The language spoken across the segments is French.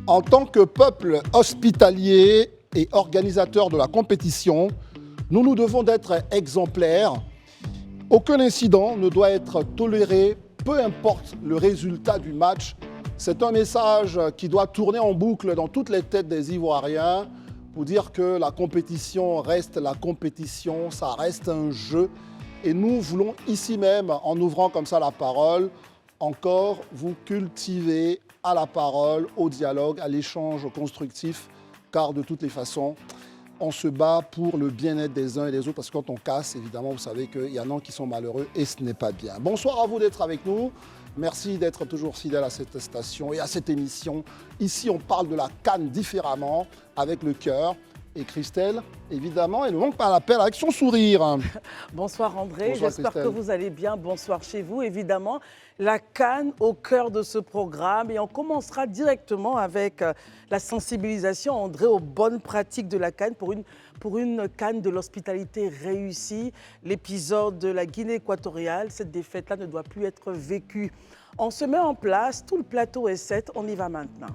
En tant que peuple hospitalier et organisateur de la compétition, nous devons d'être exemplaires. Aucun incident ne doit être toléré, peu importe le résultat du match. C'est un message qui doit tourner en boucle dans toutes les têtes des Ivoiriens pour dire que la compétition reste la compétition, ça reste un jeu. Et nous voulons ici même, en ouvrant comme ça la parole, encore vous cultiver à la parole, au dialogue, à l'échange constructif, car de toutes les façons, on se bat pour le bien-être des uns et des autres, parce que quand on casse, évidemment, vous savez qu'il y en a qui sont malheureux et ce n'est pas bien. Bonsoir à vous d'être avec nous. Merci d'être toujours fidèle à cette station et à cette émission. Ici, on parle de la CAN différemment, avec le cœur. Et Christelle, évidemment, elle ne manque pas à l'appel avec son sourire. Bonsoir André, j'espère que Christelle. vous allez bien. Bonsoir chez vous, évidemment. La CAN au cœur de ce programme et on commencera directement avec la sensibilisation, André, aux bonnes pratiques de la CAN pour une CAN de l'hospitalité réussie. L'épisode de la Guinée équatoriale, cette défaite-là ne doit plus être vécue. On se met en place, tout le plateau est set, on y va maintenant.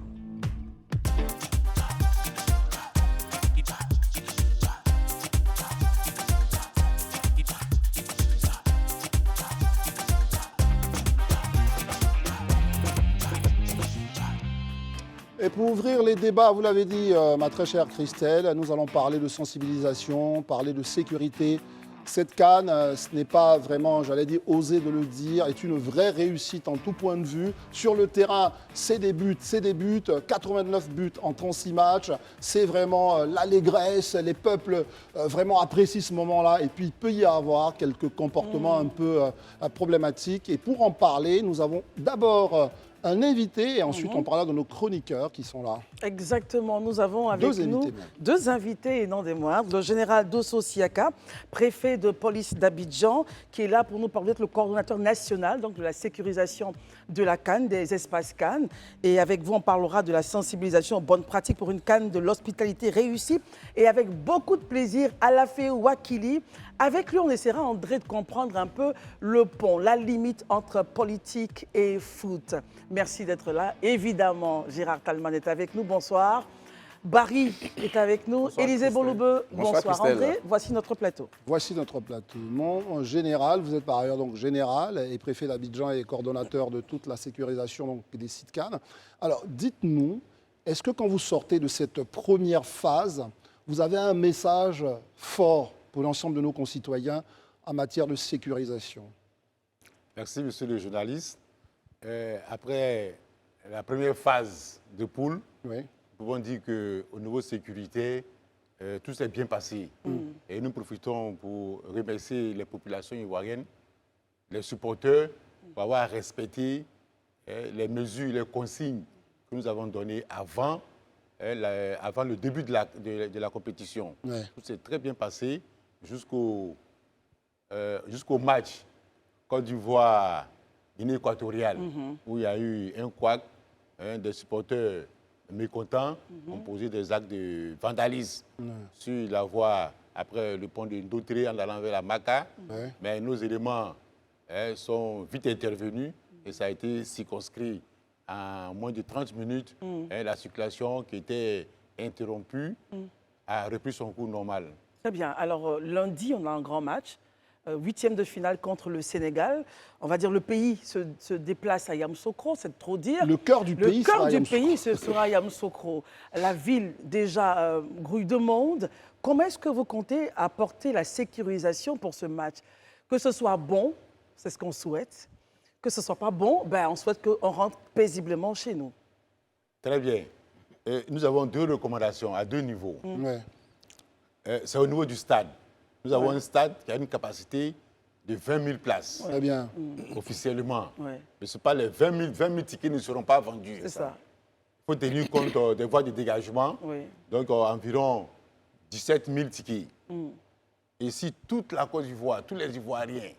Et pour ouvrir les débats, vous l'avez dit, ma très chère Christelle, nous allons parler de sensibilisation, parler de sécurité. Cette CAN, ce n'est pas vraiment, j'allais dire, oser de le dire, est une vraie réussite en tout point de vue. Sur le terrain, c'est des buts, 89 buts en 36 matchs. C'est vraiment l'allégresse, les peuples vraiment apprécient ce moment-là. Et puis, il peut y avoir quelques comportements un peu problématiques. Et pour en parler, nous avons d'abord un invité et ensuite on parlera de nos chroniqueurs qui sont là. Exactement, nous avons avec nous deux invités et non des moindres. Le général Dosso Siaka, préfet de police d'Abidjan, qui est là pour nous parler d'être le coordonnateur national donc de la sécurisation de la CAN, des espaces CAN. Et avec vous, on parlera de la sensibilisation aux bonnes pratiques pour une CAN de l'hospitalité réussie. Et avec beaucoup de plaisir, Alafé Wakili. Avec lui, on essaiera, André, de comprendre un peu le pont, la limite entre politique et foot. Merci d'être là. Évidemment, Gérard Talman est avec nous. Bonsoir. Barry est avec nous. Bonsoir, Élisée Boloubeu. Bonsoir André. Voici notre plateau. Voici notre plateau. Mon général, vous êtes par ailleurs donc général et préfet d'Abidjan et coordonnateur de toute la sécurisation donc, des sites CAN. Alors, dites-nous, est-ce que quand vous sortez de cette première phase, vous avez un message fort pour l'ensemble de nos concitoyens en matière de sécurisation? Merci, monsieur le journaliste. Après la première phase de poule, Oui. nous pouvons dire qu'au niveau sécurité, tout s'est bien passé. Et nous profitons pour remercier les populations ivoiriennes, les supporters, pour avoir respecté les mesures, les consignes que nous avons données avant le début de la compétition. Ouais. Tout s'est très bien passé jusqu'au match Côte d'Ivoire, Guinée équatoriale, où il y a eu un couac, des supporters mécontents ont posé des actes de vandalisme sur la voie après le pont de Ndotré en allant vers la Maca. Mais nos éléments sont vite intervenus et ça a été circonscrit en moins de 30 minutes. La circulation qui était interrompue a repris son cours normal. Très bien. Alors, lundi, on a un grand match. 8e de finale contre le Sénégal. On va dire le pays se déplace à Yamoussoukro, c'est trop dire. Le cœur du pays ce sera Yamoussoukro. La ville déjà grouille de monde. Comment est-ce que vous comptez apporter la sécurisation pour ce match? Que ce soit bon, c'est ce qu'on souhaite. Que ce ne soit pas bon, on souhaite qu'on rentre paisiblement chez nous. Très bien. Nous avons deux recommandations à deux niveaux. Ouais. C'est au niveau du stade. Nous avons un stade qui a une capacité de 20 000 places. Très bien. Officiellement. Ouais. Mais ce n'est pas les 20 000 tickets ne seront pas vendus. C'est ça. Il faut tenir compte des voies de dégagement. Oui. Donc environ 17 000 tickets. Et si toute la Côte d'Ivoire, tous les Ivoiriens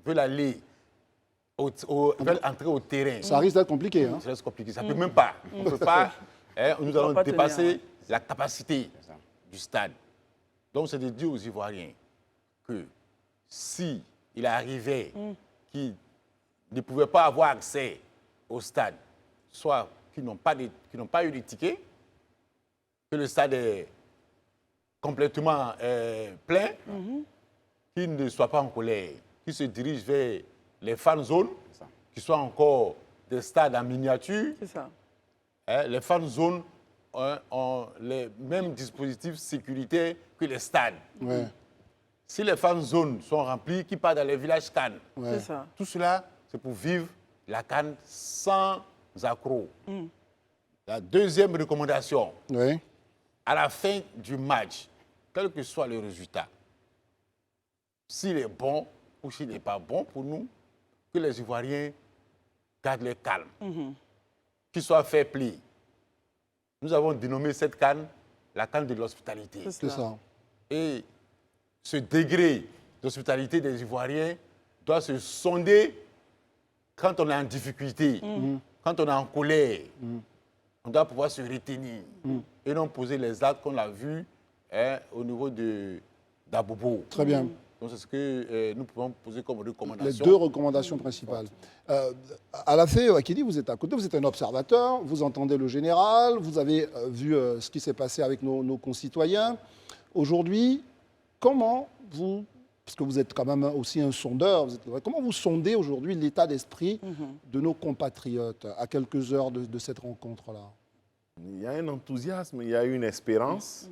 veulent aller, veulent entrer au terrain, Ça risque d'être compliqué. Hein? ça reste compliqué. Ça ne peut même pas. On ne peut pas. Nous allons pas dépasser tenir, la capacité du stade. Donc c'est de dire aux Ivoiriens que si il arrivait qu'ils ne pouvaient pas avoir accès au stade, soit qui n'ont pas eu de ticket, que le stade est complètement plein, qu'ils ne soient pas en colère, qu'ils se dirigent vers les fan zones, qui soient encore des stades en miniature. C'est ça. Les fan zones ont les mêmes dispositifs sécuritaires que les stades. Ouais. Si les fan zones sont remplies, qui partent dans les villages CAN. Ouais. C'est ça. Tout cela, c'est pour vivre la CAN sans accroc. La deuxième recommandation, Ouais. à la fin du match, quel que soit le résultat, s'il est bon ou s'il n'est pas bon pour nous, que les Ivoiriens gardent le calme, qu'ils soient fair play. Nous avons dénommé cette CAN la CAN de l'hospitalité. C'est ça. Et ce degré d'hospitalité des Ivoiriens doit se sonder quand on est en difficulté, quand on est en colère. On doit pouvoir se retenir et non poser les actes qu'on a vus au niveau d'Abobo. Très bien. Donc c'est ce que nous pouvons poser comme recommandation. Les deux recommandations principales. Alafé Wakili, vous êtes à côté, vous êtes un observateur, vous entendez le général, vous avez vu ce qui s'est passé avec nos concitoyens. Aujourd'hui, comment vous, parce que vous êtes quand même aussi un sondeur, comment vous sondez aujourd'hui l'état d'esprit de nos compatriotes à quelques heures de cette rencontre-là? Il y a un enthousiasme, il y a une espérance.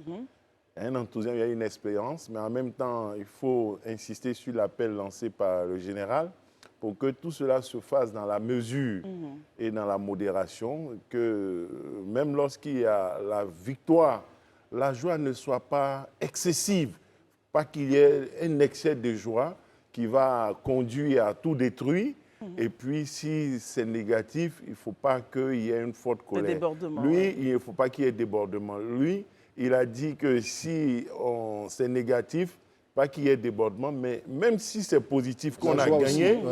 Il y a un enthousiasme, il y a une espérance, mais en même temps, il faut insister sur l'appel lancé par le général pour que tout cela se fasse dans la mesure et dans la modération, que même lorsqu'il y a la victoire, la joie ne soit pas excessive, pas qu'il y ait un excès de joie qui va conduire à tout détruire. Et puis, si c'est négatif, il ne faut pas qu'il y ait une forte colère. Lui, il ne faut pas qu'il y ait débordement. Lui, il a dit que si c'est négatif, pas qu'il y ait débordement, mais même si c'est positif qu'on a gagné,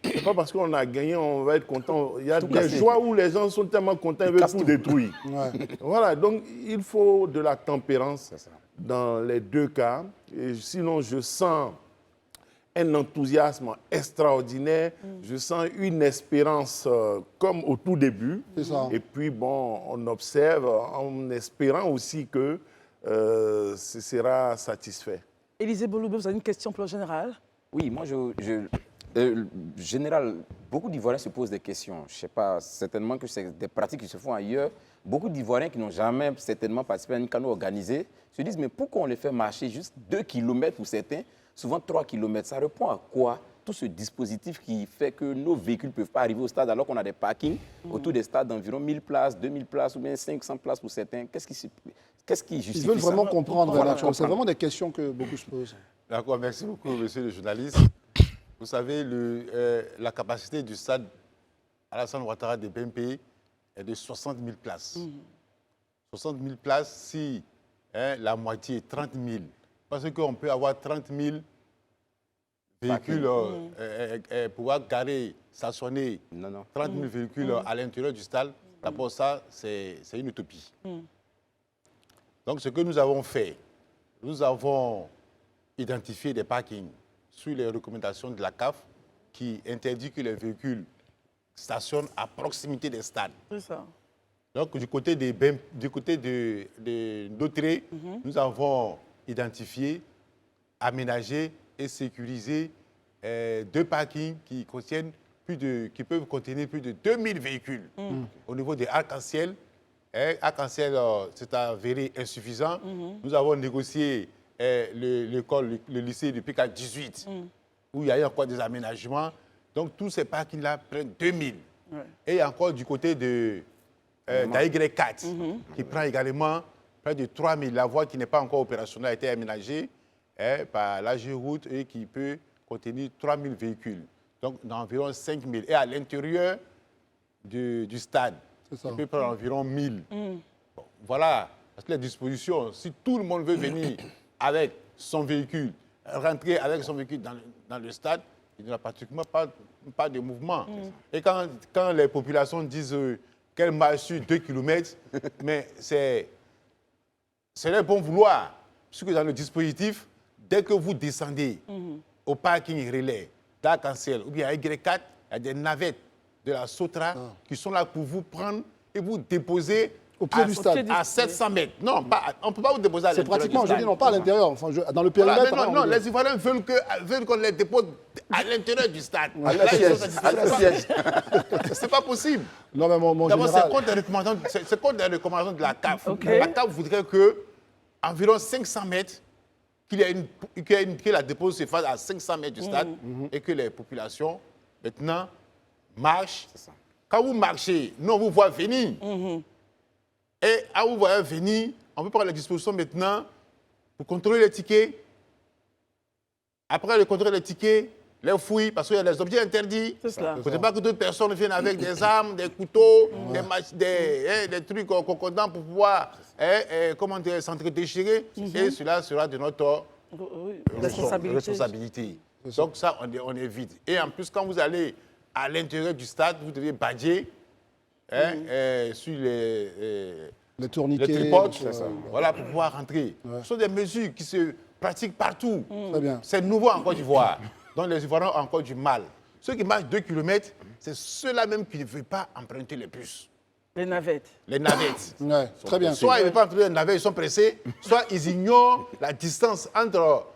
c'est pas parce qu'on a gagné on va être content. Il y a des joies où les gens sont tellement contents, ils veulent tout détruire. Voilà, donc il faut de la tempérance dans les deux cas. Et sinon, je sens un enthousiasme extraordinaire, je sens une espérance comme au tout début. Et puis, bon, on observe en espérant aussi que ce sera satisfait. Élisée Boloubé, vous avez une question pour le général? Oui, moi, général, beaucoup d'Ivoiriens se posent des questions. Je ne sais pas, certainement que c'est des pratiques qui se font ailleurs. Beaucoup d'Ivoiriens qui n'ont jamais certainement participé à une cano organisée se disent, mais pourquoi on les fait marcher juste 2 km pour certains, souvent 3 km? Ça répond à quoi? Tout ce dispositif qui fait que nos véhicules ne peuvent pas arriver au stade alors qu'on a des parkings autour des stades d'environ 1000 places, 2000 places ou bien 500 places pour certains. Qu'est-ce qui justifie ça? Ils veulent vraiment comprendre. C'est vraiment des questions que beaucoup se posent. D'accord, merci beaucoup, monsieur le journaliste. Vous savez, la capacité du stade Alassane Ouattara de BMP est de 60 000 places. 60 000 places, si la moitié, 30 000. Parce qu'on peut avoir 30 000 véhicules, pouvoir garer, stationner 30 000 véhicules à l'intérieur du stade. D'abord, ça, c'est une utopie. Donc, ce que nous avons fait, nous avons identifié des parkings sur les recommandations de la CAF qui interdit que les véhicules stationnent à proximité des stades. C'est ça. Donc, du côté de Dautré, nous avons identifié, aménagé et sécurisé 2 parkings qui peuvent contenir plus de 2000 véhicules. Au niveau des Arc-en-Ciel, Arc-en-Ciel s'est avéré insuffisant. Nous avons négocié l'école, le lycée de PICA 18, où il y a eu encore des aménagements. Donc, tous ces parkings-là prennent 2000. Et encore du côté d'AY4, qui prend également près de 3000. La voie qui n'est pas encore opérationnelle a été aménagée par l'AG-Route et qui peut contenir 3000 véhicules. Donc, d'environ 5000. Et à l'intérieur du stade, il peut prendre environ 1000. Bon, voilà, parce que les dispositions, si tout le monde veut venir avec son véhicule, rentrer avec son véhicule dans le stade, il n'y a pratiquement pas de mouvement. Et quand les populations disent qu'elles marchent sur 2 km, mais c'est leur bon vouloir. Parce que dans le dispositif, dès que vous descendez au parking relais d'Arc-en-Ciel ou bien à Y4, il y a des navettes de la Sotra qui sont là pour vous prendre et vous déposez au pied du stade. À 700 mètres. Non, on ne peut pas vous déposer à l'intérieur. C'est pratiquement, je dis non, pas à l'intérieur. Enfin, dans le périmètre. Voilà, non, les Ivoiriens veulent qu'on les dépose à l'intérieur du stade. À la siège. C'est pas possible. Non, mais mon d'abord, général... c'est contre les recommandations de la CAF. Okay. La CAF voudrait que environ 500 mètres, que la dépose se fasse à 500 mètres du stade et que les populations, maintenant, marchent. Quand vous marchez, nous, on vous voit venir. Et à vous voyez venir, on peut prendre les dispositions maintenant pour contrôler les tickets. Après le contrôle des tickets, les fouilles, parce qu'il y a des objets interdits. C'est cela. Il ne faut pas que d'autres personnes viennent avec des armes, des couteaux, des trucs concordants pour pouvoir s'entre-déchirer. Et cela sera de notre responsabilité. Donc ça, on évite. Et en plus, quand vous allez à l'intérieur du stade, vous devez badger sur les tourniquets, les tripodes, voilà, pour pouvoir rentrer. Ce sont des mesures qui se pratiquent partout. Très bien. C'est nouveau en Côte d'Ivoire. Donc les Ivoiriens ont encore du mal. Ceux qui marchent 2 km, c'est ceux-là même qui ne veulent pas emprunter les bus. Les navettes. Les navettes. Ouais, très bien. Soit ils ne veulent pas emprunter les navettes, ils sont pressés, soit ils ignorent la distance entre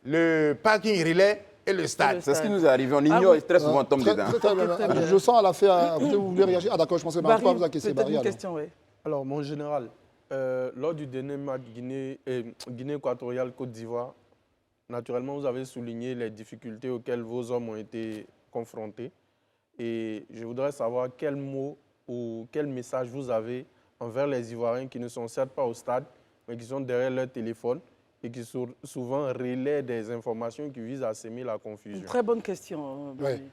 le parking relais et le stade. C'est ce qui nous est arrivé. On ignore et très souvent on tombe dedans. Très bien. Je sens à la fin, vous voulez réagir? Ah d'accord, je pensais pas vous acquiescer. Peut-être une question, oui. Alors, mon général, lors du dernier match Guinée équatoriale Côte d'Ivoire, naturellement, vous avez souligné les difficultés auxquelles vos hommes ont été confrontés. Et je voudrais savoir quel mot ou quel message vous avez envers les Ivoiriens qui ne sont certes pas au stade, mais qui sont derrière leur téléphone et qui souvent relaient des informations qui visent à semer la confusion. Une très bonne question. Oui.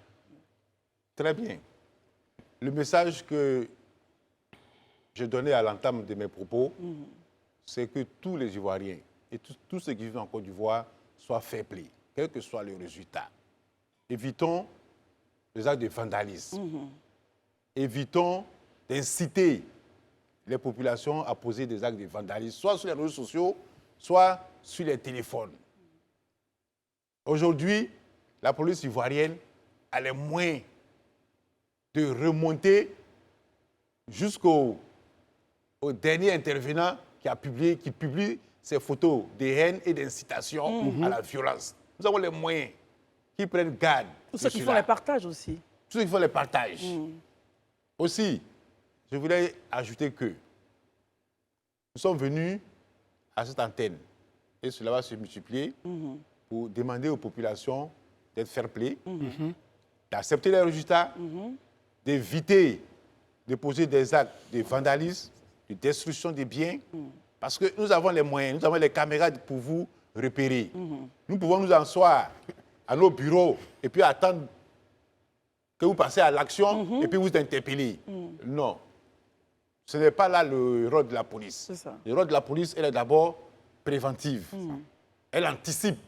Très bien. Le message que je donnais à l'entame de mes propos, c'est que tous les Ivoiriens et tous ceux qui vivent en Côte d'Ivoire soient fair play, quel que soit le résultat. Évitons les actes de vandalisme. Évitons d'inciter les populations à poser des actes de vandalisme, soit sur les réseaux sociaux, soit sur les téléphones. Aujourd'hui, la police ivoirienne a les moyens de remonter jusqu'au dernier intervenant qui publie ces photos de haine et d'incitation à la violence. Nous avons les moyens qui prennent garde. Tous ceux qui font les partages aussi. Tous ceux qui font les partages. Aussi, je voulais ajouter que nous sommes venus à cette antenne et cela va se multiplier pour demander aux populations d'être fair play, d'accepter les résultats, d'éviter de poser des actes de vandalisme, de destruction des biens, parce que nous avons les moyens, nous avons les caméras pour vous repérer. Nous pouvons nous asseoir à nos bureaux et puis attendre que vous passez à l'action et puis vous interpellez. Non. Ce n'est pas là le rôle de la police. Le rôle de la police, elle est d'abord préventive. Elle anticipe.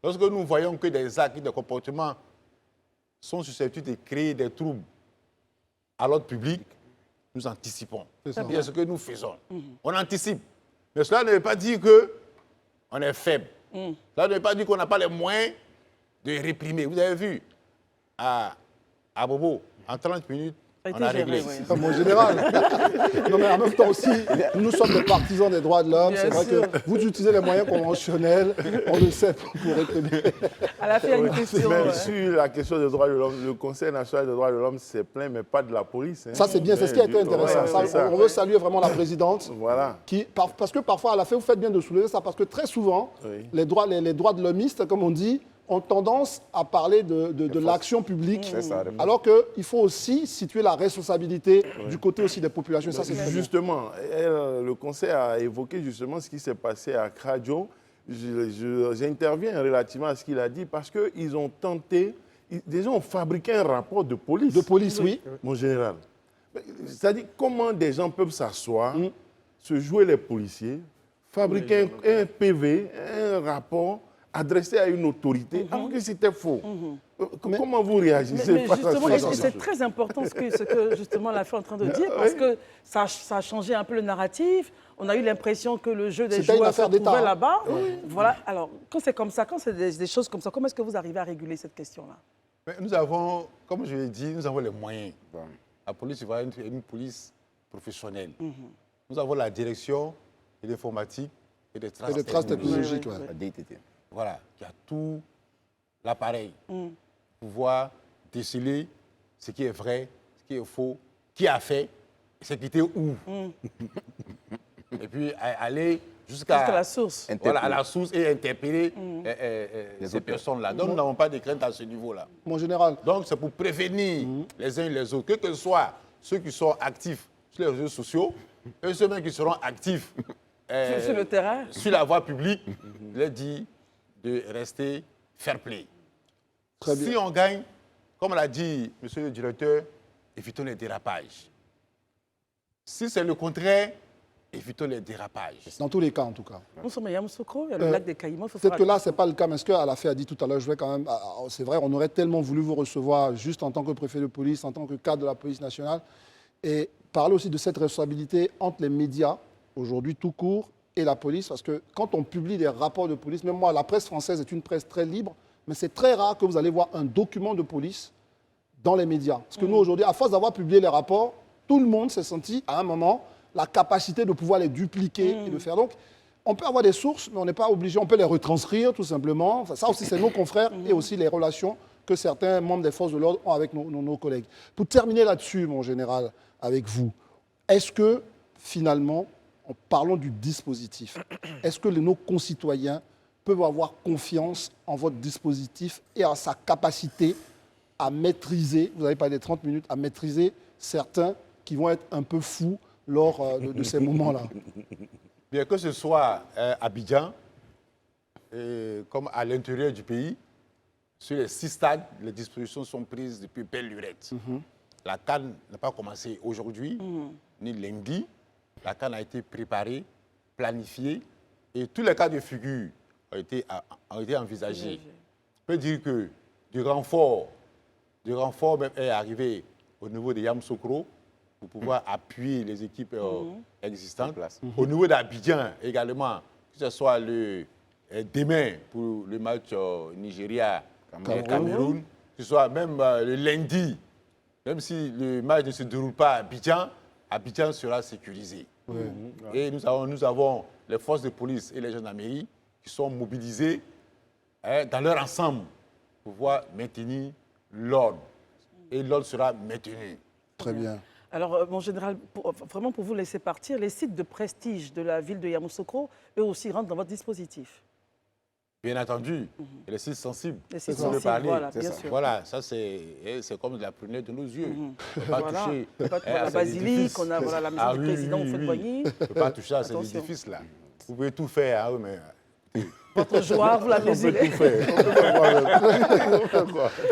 Lorsque nous voyons que des actes, des comportements sont susceptibles de créer des troubles à l'ordre public, nous anticipons. C'est bien ce que nous faisons. On anticipe. Mais cela ne veut pas dire qu'on est faible. Cela ne veut pas dire qu'on n'a pas les moyens de réprimer. Vous avez vu, à Bobo, en 30 minutes, on a réglé. Oui. Mon général. Non, mais en même temps aussi, nous sommes des partisans des droits de l'homme. C'est vrai que vous utilisez les moyens conventionnels, on le sait, pour réprimer. À la fin, il y a une question. Mais sur la question des droits de l'homme, le Conseil national des droits de l'homme s'est plaint, mais pas de la police. Ça, c'est bien, c'est ce qui a été intéressant. On veut saluer vraiment la présidente. Voilà. Parce que parfois, à la fin, vous faites bien de soulever ça, parce que très souvent, les droits de l'hommiste, comme on dit, ont tendance à parler de l'action publique, alors qu'il faut aussi situer la responsabilité du côté aussi des populations. Ça, c'est justement, le Conseil a évoqué justement ce qui s'est passé à Kradjo. J'interviens relativement à ce qu'il a dit parce qu'ils ont tenté, déjà ont fabriqué un rapport de police. De police, oui. Mon général. C'est-à-dire comment des gens peuvent s'asseoir, se jouer les policiers, fabriquer un PV, un rapport adressé à une autorité, alors que c'était faux. Comment vous réagissez face à ça? C'est très important ce que justement la fille est en train de dire, parce que ça a changé un peu le narratif. On a eu l'impression que le jeu des joueurs se trouvait là-bas. Voilà. Alors, quand c'est comme ça, quand c'est des choses comme ça, comment est-ce que vous arrivez à réguler cette question-là? Nous avons, comme je l'ai dit, nous avons les moyens. La police ivoirienne est une police professionnels. Nous avons la direction de l'informatique et des traces technologiques. La DTT. Voilà, qui a tout l'appareil pour pouvoir déceler ce qui est vrai, ce qui est faux, qui a fait, c'est quitté où. Et puis aller jusqu'à la source. Voilà, à la source et interpeller ces personnes-là. Donc, nous n'avons pas de crainte à ce niveau-là. Mon général. Donc, c'est pour prévenir les uns et les autres, que ce soit ceux qui sont actifs sur les réseaux sociaux et ceux qui seront actifs sur le terrain, sur la voie publique, je leur dis de rester fair play. Très bien. Si on gagne, comme l'a dit monsieur le directeur, évitons les dérapages. Si c'est le contraire, évitons les dérapages. Dans tous les cas, en tout cas. nous sommes à Yamoussoukro, il y a le lac des Caïmans. Peut-être que là, ce n'est pas le cas, mais ce qu'Alafé a dit tout à l'heure, je vais quand même. C'est vrai, on aurait tellement voulu vous recevoir juste en tant que préfet de police, en tant que cadre de la police nationale, et parler aussi de cette responsabilité entre les médias, aujourd'hui tout court, et la police, parce que quand on publie des rapports de police, même moi, la presse française est une presse très libre, mais c'est très rare que vous allez voir un document de police dans les médias. Parce que nous, aujourd'hui, à force d'avoir publié les rapports, tout le monde s'est senti, à un moment, la capacité de pouvoir les dupliquer et de faire. Donc, on peut avoir des sources, mais on n'est pas obligé, on peut les retranscrire tout simplement. Enfin, ça aussi, c'est nos confrères et aussi les relations que certains membres des forces de l'ordre ont avec nos collègues. Pour terminer là-dessus, mon général, avec vous, est-ce que, finalement, en parlant du dispositif, est-ce que nos concitoyens peuvent avoir confiance en votre dispositif et en sa capacité à maîtriser, vous avez parlé des 30 minutes, à maîtriser certains qui vont être un peu fous lors de ces moments-là? Bien que ce soit à Abidjan, comme à l'intérieur du pays, sur les 6 stades, les dispositions sont prises depuis belle lurette. La CAN n'a pas commencé aujourd'hui, ni lundi. La CAN a été préparée, planifiée, et tous les cas de figure ont été envisagés. On peut dire que du renfort même est arrivé au niveau de Yamoussoukro pour pouvoir appuyer les équipes existantes. Au niveau d'Abidjan également, que ce soit demain pour le match Nigeria-Cameroun, que ce soit même le lundi, même si le match ne se déroule pas à Abidjan, Abidjan sera sécurisé. Et nous avons les forces de police et les gendarmeries qui sont mobilisées dans leur ensemble pour pouvoir maintenir l'ordre. Et l'ordre sera maintenu. Très bien. Alors, mon général, vraiment pour vous laisser partir, les sites de prestige de la ville de Yamoussoukro, eux aussi rentrent dans votre dispositif. Bien entendu, et les sites sensibles. Les sites sensibles, voilà, bien sûr. Voilà, ça c'est comme de la prunelle de nos yeux. On ne peut pas toucher la basilique, on a la maison du président au Fouet-Boigny. On ne peut pas toucher à ces édifices-là. Vous pouvez tout faire, mais... Votre joie, vous la mesurez.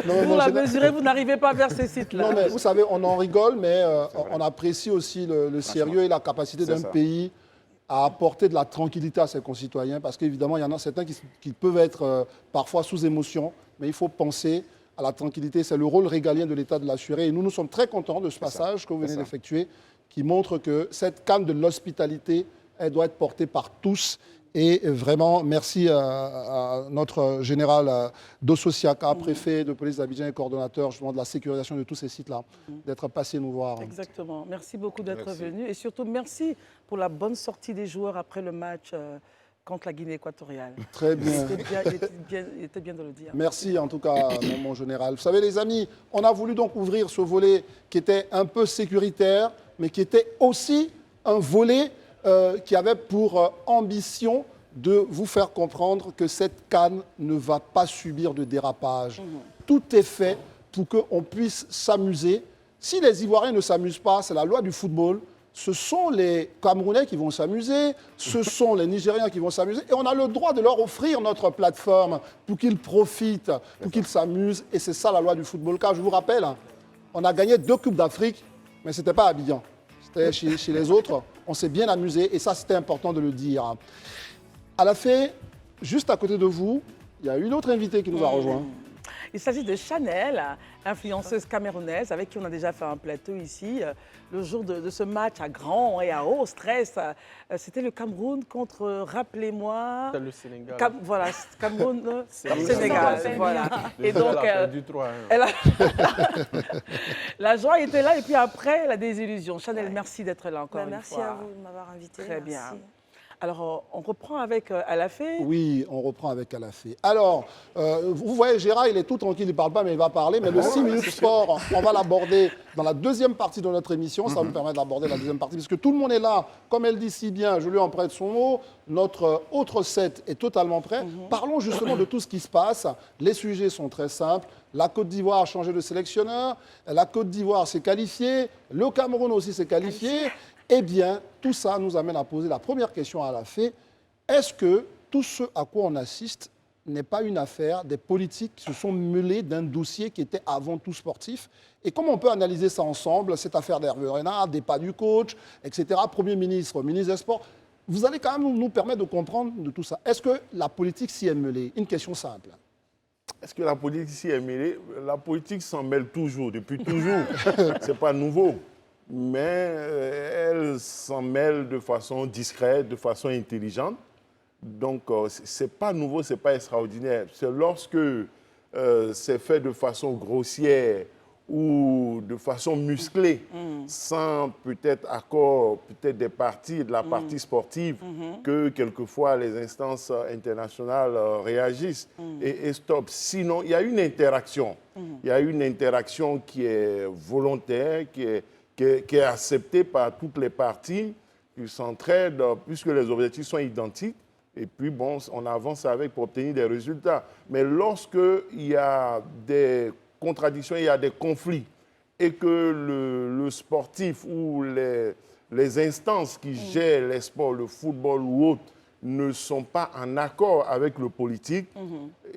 Vous la mesurez, vous n'arrivez pas vers ces sites-là. Non, mais vous savez, on en rigole, mais on apprécie aussi le sérieux et la capacité d'un pays à apporter de la tranquillité à ses concitoyens, parce qu'évidemment, il y en a certains qui peuvent être parfois sous émotion, mais il faut penser à la tranquillité. C'est le rôle régalien de l'État de l'assurer. Et nous sommes très contents de ce passage que vous venez d'effectuer, qui montre que cette canne de l'hospitalité, elle doit être portée par tous. Et vraiment, merci à notre général Dosso Siaka, préfet de police d'Abidjan et coordonnateur justement de la sécurisation de tous ces sites-là, d'être passé nous voir. Exactement. Merci beaucoup d'être venu. Et surtout, merci pour la bonne sortie des joueurs après le match contre la Guinée équatoriale. Très bien. Il était bien de le dire. Merci en tout cas, mon général. Vous savez, les amis, on a voulu donc ouvrir ce volet qui était un peu sécuritaire, mais qui était aussi un volet qui avait pour ambition de vous faire comprendre que cette CAN ne va pas subir de dérapage. Tout est fait pour qu'on puisse s'amuser. Si les Ivoiriens ne s'amusent pas, c'est la loi du football. Ce sont les Camerounais qui vont s'amuser, ce sont les Nigériens qui vont s'amuser, et on a le droit de leur offrir notre plateforme pour qu'ils profitent, pour qu'ils s'amusent, et c'est ça la loi du football. Car je vous rappelle, on a gagné 2 Coupes d'Afrique, mais ce n'était pas à Abidjan, c'était chez les autres. On s'est bien amusé et ça, c'était important de le dire. À la fin, juste à côté de vous, il y a une autre invitée qui nous a rejoint. Il s'agit de Chanel, influenceuse camerounaise avec qui on a déjà fait un plateau ici. Le jour de ce match à grand et à haut stress, c'était le Cameroun contre, rappelez-moi... C'est le Sénégal. Voilà, Cameroun, Sénégal. Sénégal, voilà. Et donc, elle a perdu 3-1. la joie était là et puis après, la désillusion. Chanel, merci d'être là encore une merci fois. à vous de m'avoir invité. Très merci. bien. Alors, on reprend avec Alafé. Oui, on reprend avec Alafé. Alors, vous voyez, Gérard, il est tout tranquille, il ne parle pas, mais il va parler. Mais le 6 minutes sport, on va l'aborder dans la deuxième partie de notre émission. Ça va nous permettre d'aborder la deuxième partie, puisque tout le monde est là. Comme elle dit si bien, je lui en prête son mot. Notre autre set est totalement prêt. Parlons justement de tout ce qui se passe. Les sujets sont très simples. La Côte d'Ivoire a changé de sélectionneur. La Côte d'Ivoire s'est qualifiée. Le Cameroun aussi s'est qualifié. Eh bien, tout ça nous amène à poser la première question à Alafé. Est-ce que tout ce à quoi on assiste n'est pas une affaire des politiques qui se sont mêlés d'un dossier qui était avant tout sportif? Et comment on peut analyser ça ensemble, cette affaire d'Hervé Renard, des pas du coach, etc., Premier ministre, ministre des Sports? Vous allez quand même nous permettre de comprendre de tout ça. Est-ce que la politique s'y est mêlée? Une question simple. Est-ce que la politique s'y est mêlée? La politique s'en mêle toujours, depuis toujours. Ce n'est pas nouveau. Mais elle s'en mêle de façon discrète, de façon intelligente. Donc, ce n'est pas nouveau, ce n'est pas extraordinaire. C'est lorsque c'est fait de façon grossière ou de façon musclée, sans peut-être accord peut-être des parties, de la partie sportive, que quelquefois les instances internationales réagissent et stoppent. Sinon, il y a une interaction. Il y a une interaction qui est volontaire, qui est acceptée par toutes les parties, qui s'entraident, puisque les objectifs sont identiques. Et puis, bon, on avance avec pour obtenir des résultats. Mais lorsqu'il y a des contradictions, il y a des conflits, et que le sportif ou les instances qui gèrent les sports, le football ou autre, ne sont pas en accord avec le politique,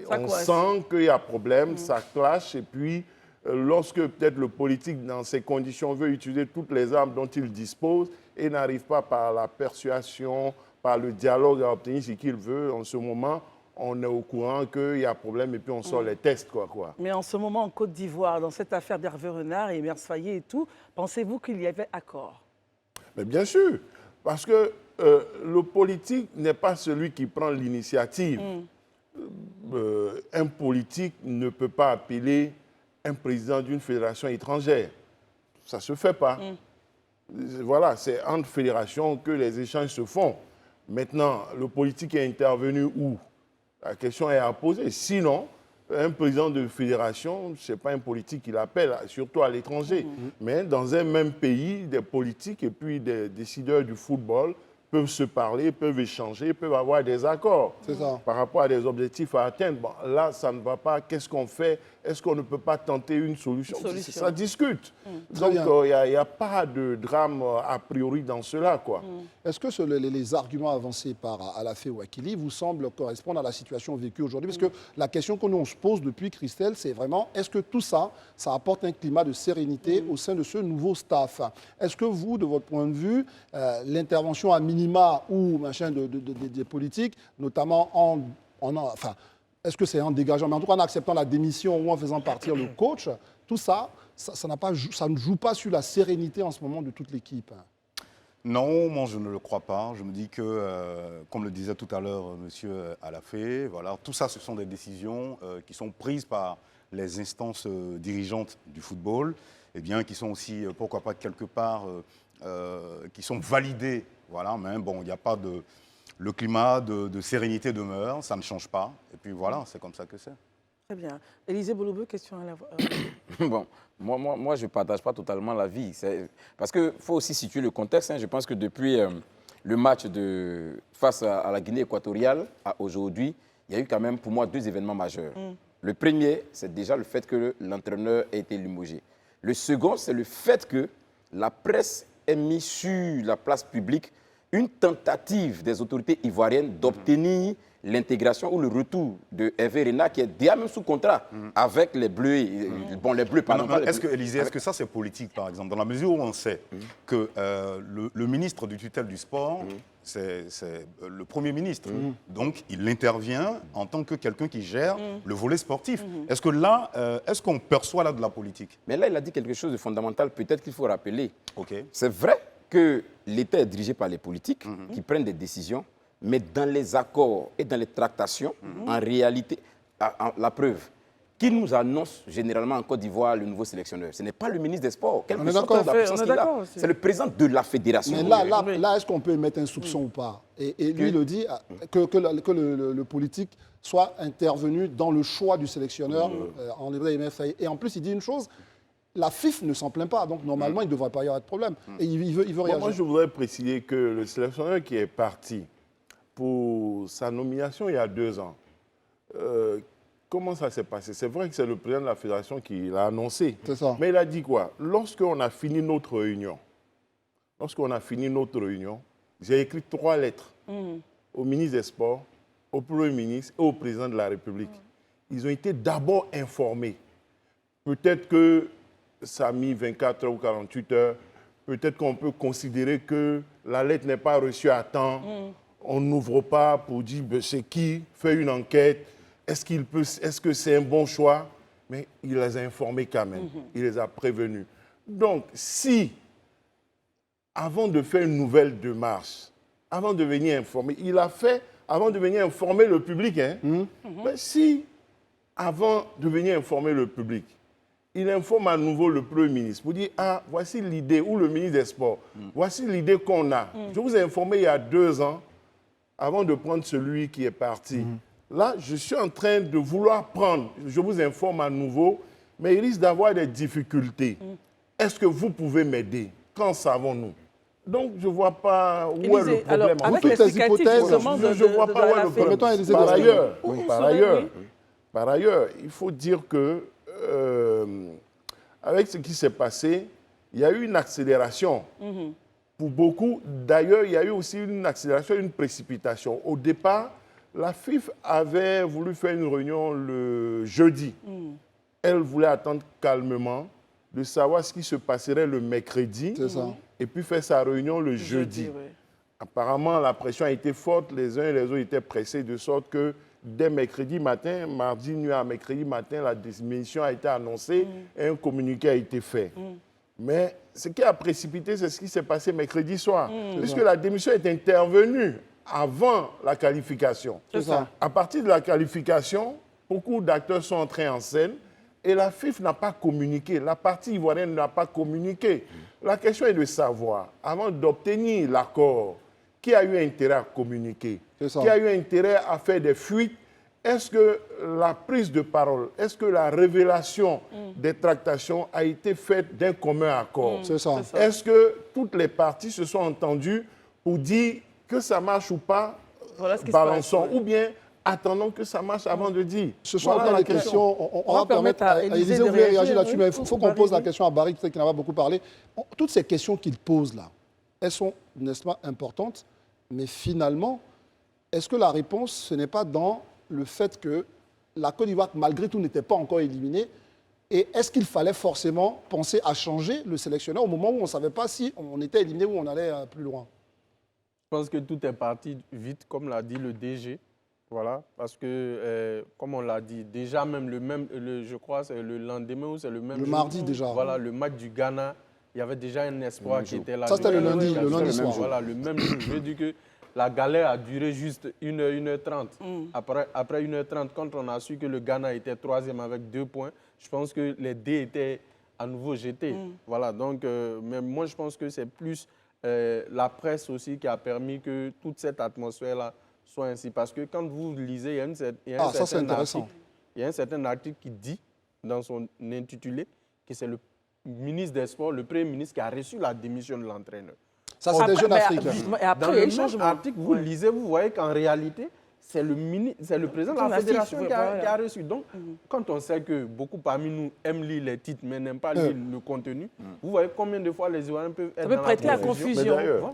on sent qu'il y a problème, ça clash, et puis lorsque peut-être le politique, dans ces conditions, veut utiliser toutes les armes dont il dispose et n'arrive pas par la persuasion, par le dialogue à obtenir ce qu'il veut, en ce moment, on est au courant qu'il y a problème et puis on sort les tests. Quoi. Mais en ce moment, en Côte d'Ivoire, dans cette affaire d'Hervé Renard et Mers Fayet et tout, pensez-vous qu'il y avait accord? Mais bien sûr, parce que le politique n'est pas celui qui prend l'initiative. Un politique ne peut pas appeler un président d'une fédération étrangère. Ça ne se fait pas. Voilà, c'est entre fédérations que les échanges se font. Maintenant, le politique est intervenu où? La question est à poser. Sinon, un président de fédération, ce n'est pas un politique qui l'appelle, surtout à l'étranger. Mais dans un même pays, des politiques et puis des décideurs du football peuvent se parler, peuvent échanger, peuvent avoir des accords par rapport à des objectifs à atteindre. Bon, là, ça ne va pas. Qu'est-ce qu'on fait? Est-ce qu'on ne peut pas tenter une solution? Ça discute. Donc, il n'y a pas de drame a priori dans cela. Est-ce que les arguments avancés par Alafé Ouakili vous semblent correspondre à la situation vécue aujourd'hui? Parce que la question que nous on se pose depuis, Christelle, c'est vraiment, est-ce que tout ça, ça apporte un climat de sérénité au sein de ce nouveau staff? Est-ce que vous, de votre point de vue, l'intervention à minima ou machin des politiques, notamment enfin, est-ce que c'est en dégageant, mais en tout cas en acceptant la démission ou en faisant partir le coach, tout ça, ça ne joue pas sur la sérénité en ce moment de toute l'équipe? Non, moi je ne le crois pas. Je me dis que, comme le disait tout à l'heure M. Alafé, voilà, tout ça ce sont des décisions qui sont prises par les instances dirigeantes du football, et bien qui sont aussi, pourquoi pas quelque part, qui sont validées. Voilà, mais bon, il n'y a pas de... Le climat de sérénité demeure, ça ne change pas. Et puis voilà, c'est comme ça que c'est. Très bien. Élisée Bolobo, question à la... Bon, moi, je ne partage pas totalement l'avis. Parce qu'il faut aussi situer le contexte. Je pense que depuis le match face à la Guinée équatoriale à aujourd'hui, il y a eu quand même pour moi 2 événements majeurs. Le premier, c'est déjà le fait que l'entraîneur ait été limogé. Le second, c'est le fait que la presse ait mis sur la place publique une tentative des autorités ivoiriennes d'obtenir l'intégration ou le retour de Hervé Renard, qui est déjà même sous contrat avec les Bleus. Bon, les Bleus, pardon. Est-ce que ça, c'est politique, par exemple, dans la mesure où on sait que le ministre du tutelle du sport, c'est le Premier ministre. Donc, il intervient en tant que quelqu'un qui gère le volet sportif. Est-ce que là, est-ce qu'on perçoit là de la politique? Mais là, il a dit quelque chose de fondamental, peut-être qu'il faut rappeler. Okay. C'est vrai que l'État est dirigé par les politiques qui prennent des décisions, mais dans les accords et dans les tractations, en réalité, la preuve, qui nous annonce généralement en Côte d'Ivoire le nouveau sélectionneur? Ce n'est pas le ministre des Sports, quelle que soit la puissance qu'il a. C'est le président de la fédération. Mais là est-ce qu'on peut mettre un soupçon ou pas? Et lui, il le dit, que le politique soit intervenu dans le choix du sélectionneur en hébreu MFA. Et en plus, il dit une chose, la FIF ne s'en plaint pas, donc normalement, il ne devrait pas y avoir de problème. Et il veut réagir. Moi, je voudrais préciser que le sélectionneur qui est parti pour sa nomination il y a 2 ans, comment ça s'est passé? C'est vrai que c'est le président de la fédération qui l'a annoncé. C'est ça. Mais il a dit quoi? Lorsqu'on a fini notre réunion, j'ai écrit 3 lettres au ministre des Sports, au Premier ministre et au président de la République. Ils ont été d'abord informés. Peut-être que ça a mis 24 heures ou 48 heures. Peut-être qu'on peut considérer que la lettre n'est pas reçue à temps. On n'ouvre pas pour dire c'est qui fait une enquête. Est-ce que c'est un bon choix? Mais il les a informés quand même. Il les a prévenus. Donc, si, avant de faire une nouvelle démarche, avant de venir informer, avant de venir informer le public, mais si, avant de venir informer le public, il informe à nouveau le Premier ministre pour dire « Ah, voici l'idée, ou le ministre des Sports, voici l'idée qu'on a. Je vous ai informé il y a 2 ans, avant de prendre celui qui est parti. Là, je suis en train de vouloir prendre, je vous informe à nouveau, mais il risque d'avoir des difficultés. Est-ce que vous pouvez m'aider? Qu'en savons-nous? Donc, je ne vois pas où est le problème. Alors, avec toutes ces hypothèses, je ne vois pas où est le problème. Par ailleurs, il faut dire que avec ce qui s'est passé, il y a eu une accélération. Pour beaucoup, d'ailleurs, il y a eu aussi une accélération, une précipitation. Au départ, la FIF avait voulu faire une réunion le jeudi. Elle voulait attendre calmement de savoir ce qui se passerait le mercredi et puis faire sa réunion le jeudi. Apparemment, la pression a été forte, les uns et les autres étaient pressés de sorte que dès mercredi matin, mardi nuit à mercredi matin, la démission a été annoncée et un communiqué a été fait. Mais ce qui a précipité, c'est ce qui s'est passé mercredi soir. Puisque la démission est intervenue avant la qualification. À partir de la qualification, beaucoup d'acteurs sont entrés en scène et la FIF n'a pas communiqué. La partie ivoirienne n'a pas communiqué. La question est de savoir, avant d'obtenir l'accord, qui a eu intérêt à communiquer, qui a eu intérêt à faire des fuites. Est-ce que la prise de parole, est-ce que la révélation des tractations a été faite d'un commun accord? Est-ce que toutes les parties se sont entendues pour dire que ça marche ou pas, balançons, ou bien attendons que ça marche avant de dire? Ce sont des questions. On va permettre à Élisée de réagir là-dessus, mais il faut qu'on pose la question à Barry, qui n'en a pas beaucoup parlé. Toutes ces questions qu'il pose là, elles sont, n'est-ce pas, importantes, mais finalement, est-ce que la réponse, ce n'est pas dans le fait que la Côte d'Ivoire, malgré tout, n'était pas encore éliminée? Et est-ce qu'il fallait forcément penser à changer le sélectionneur au moment où on ne savait pas si on était éliminé ou on allait plus loin? Je pense que tout est parti vite, comme l'a dit le DG. Voilà, parce que, comme on l'a dit, déjà même je crois c'est le lendemain ou c'est le même jour. Le mardi déjà. Voilà, le match du Ghana, il y avait déjà un espoir qui était là. Ça, c'était le lundi soir. Voilà, le même jour. Je veux dire que la galère a duré juste 1h30. Après 1h30, quand on a su que le Ghana était 3e avec 2 points, je pense que les dés étaient à nouveau jetés. Voilà, donc, mais moi, je pense que c'est plus la presse aussi qui a permis que toute cette atmosphère-là soit ainsi. Parce que quand vous lisez, il y a un certain article qui dit, dans son intitulé, que c'est le ministre des Sports, le Premier ministre, qui a reçu la démission de l'entraîneur. Ça, c'est des jeunes Africains. Dans le même article, vous lisez, vous voyez qu'en réalité, c'est le président de la fédération qui a reçu. Donc, quand on sait que beaucoup parmi nous aiment lire les titres, mais n'aiment pas lire le contenu, vous voyez combien de fois les Ivoiriens peuvent être dans la confusion. Ça peut prêter à confusion.